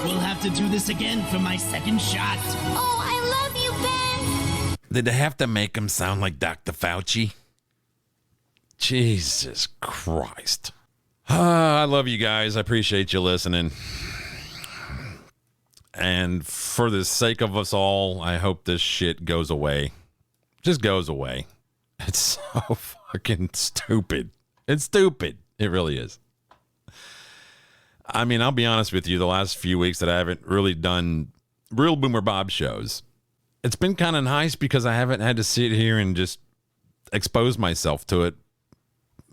We'll have to do this again for my second shot. Oh, I love you, Ben. Did they have to make him sound like Dr. Fauci? Jesus Christ. I love you guys. I appreciate you listening. And for the sake of us all, I hope this shit goes away. Just goes away. It's so fucking stupid. It's stupid. It really is. I mean, I'll be honest with you, the last few weeks that I haven't really done real Boomer Bob shows, it's been kind of nice because I haven't had to sit here and just expose myself to it.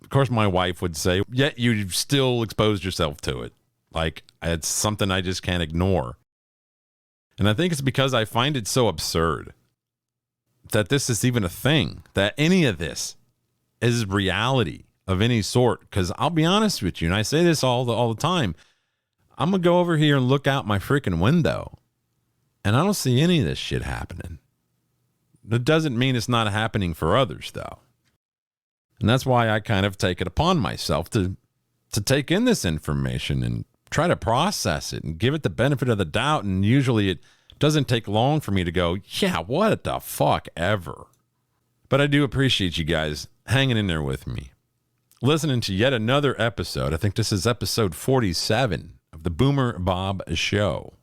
Of course, my wife would say, yet you still exposed yourself to it. Like, it's something I just can't ignore. And I think it's because I find it so absurd that this is even a thing, that any of this is reality of any sort. Because I'll be honest with you, and I say this all the time, I'm going to go over here and look out my freaking window, and I don't see any of this shit happening. That doesn't mean it's not happening for others, though. And that's why I kind of take it upon myself to take in this information and try to process it and give it the benefit of the doubt. And usually it doesn't take long for me to go, yeah, what the fuck ever. But I do appreciate you guys hanging in there with me, listening to yet another episode. I think this is episode 47 of the Boomer Bob Show.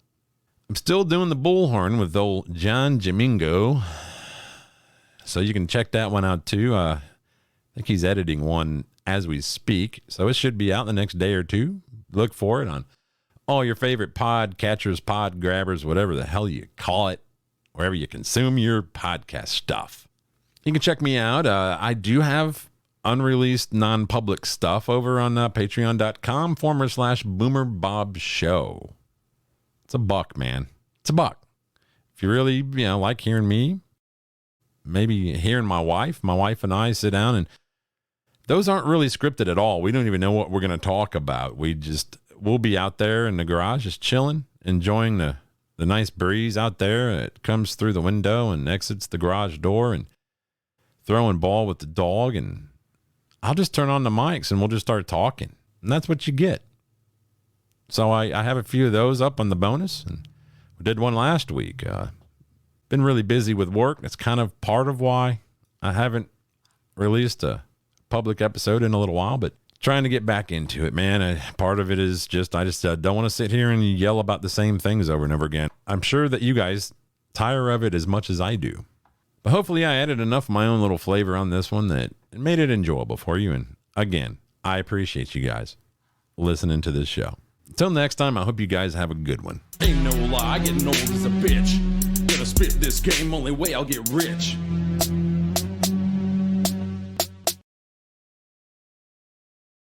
I'm still doing the bullhorn with old John Jamingo, so you can check that one out too. I think he's editing one as we speak, so it should be out in the next day or two. Look for it on all your favorite pod catchers, pod grabbers, whatever the hell you call it, wherever you consume your podcast stuff. You can check me out. I do have unreleased non-public stuff over on patreon.com/Boomer Bob Show. It's $1, man. It's $1. If you really, like hearing me, maybe hearing my wife and I sit down, and those aren't really scripted at all. We don't even know what we're going to talk about. We'll be out there in the garage just chilling, enjoying the nice breeze out there. It comes through the window and exits the garage door, and throwing ball with the dog, and I'll just turn on the mics and we'll just start talking. And that's what you get. So I have a few of those up on the bonus, and we did one last week. Been really busy with work. That's kind of part of why I haven't released a public episode in a little while, but trying to get back into it, man. Part of it is just, I don't want to sit here and yell about the same things over and over again. I'm sure that you guys tire of it as much as I do. But hopefully I added enough of my own little flavor on this one that it made it enjoyable for you. And again, I appreciate you guys listening to this show. Until next time, I hope you guys have a good one. Ain't no lie, getting old as a bitch. Gonna spit this game, only way I'll get rich.